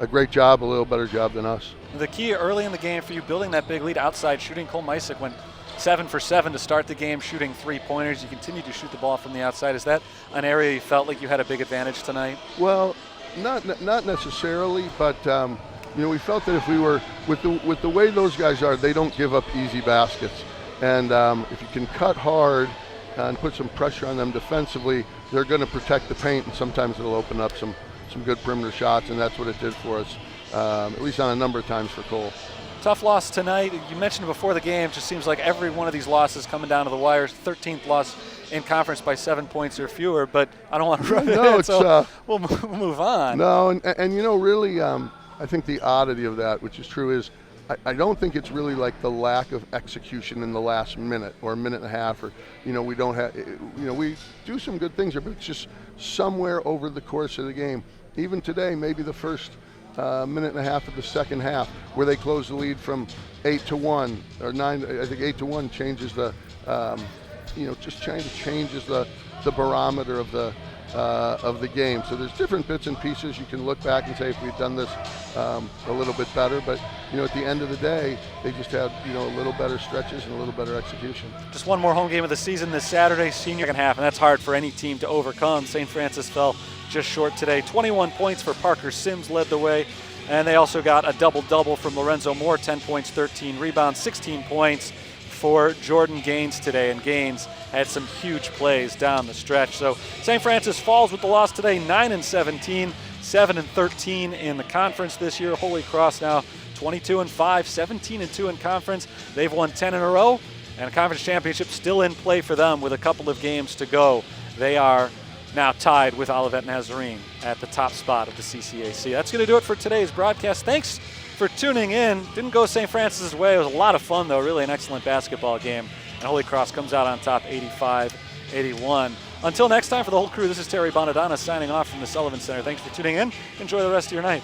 great job, a little better job than us. The key early in the game for you building that big lead outside shooting, Cole Mysick went 7 for 7 to start the game, shooting 3-pointers. You continue to shoot the ball from the outside. Is that an area you felt like you had a big advantage tonight? Well, not necessarily, but we felt that if we were with the way those guys are, they don't give up easy baskets, and if you can cut hard and put some pressure on them defensively, they're going to protect the paint, and sometimes it'll open up some good perimeter shots, and that's what it did for us, at least on a number of times for Cole. Tough loss tonight. You mentioned before the game, just seems like every one of these losses coming down to the wire. 13th loss in conference by 7 points or fewer, but I don't want to rub it in, so we'll move on. No, and really, I think the oddity of that, which is true, is I don't think it's really like the lack of execution in the last minute or a minute and a half, or we don't have, we do some good things here, but it's just somewhere over the course of the game. Even today, maybe the first minute and a half of the second half, where they close the lead from 8-1 or 9. I think 8-1 changes the, just changes the barometer of the game. So there's different bits and pieces. You can look back and say if we'd done this a little bit better, but at the end of the day, they just had a little better stretches and a little better execution. Just one more home game of the season this Saturday, senior second half, and that's hard for any team to overcome. St. Francis fell just short today. 21 points for Parker Sims led the way, and they also got a double-double from Lorenzo Moore, 10 points, 13 rebounds, 16 points for Jordan Gaines today, and Gaines had some huge plays down the stretch. So St. Francis falls with the loss today, 9-17, 7-13 in the conference this year. Holy Cross now 22-5, 17-2 in conference. They've won 10 in a row, and a conference championship still in play for them with a couple of games to go. They are now tied with Olivet Nazarene at the top spot of the CCAC. That's going to do it for today's broadcast. Thanks for tuning in. Didn't go St. Francis' way. It was a lot of fun, though. Really an excellent basketball game. And Holy Cross comes out on top 85-81. Until next time, for the whole crew, this is Terry Bonadonna signing off from the Sullivan Center. Thanks for tuning in. Enjoy the rest of your night.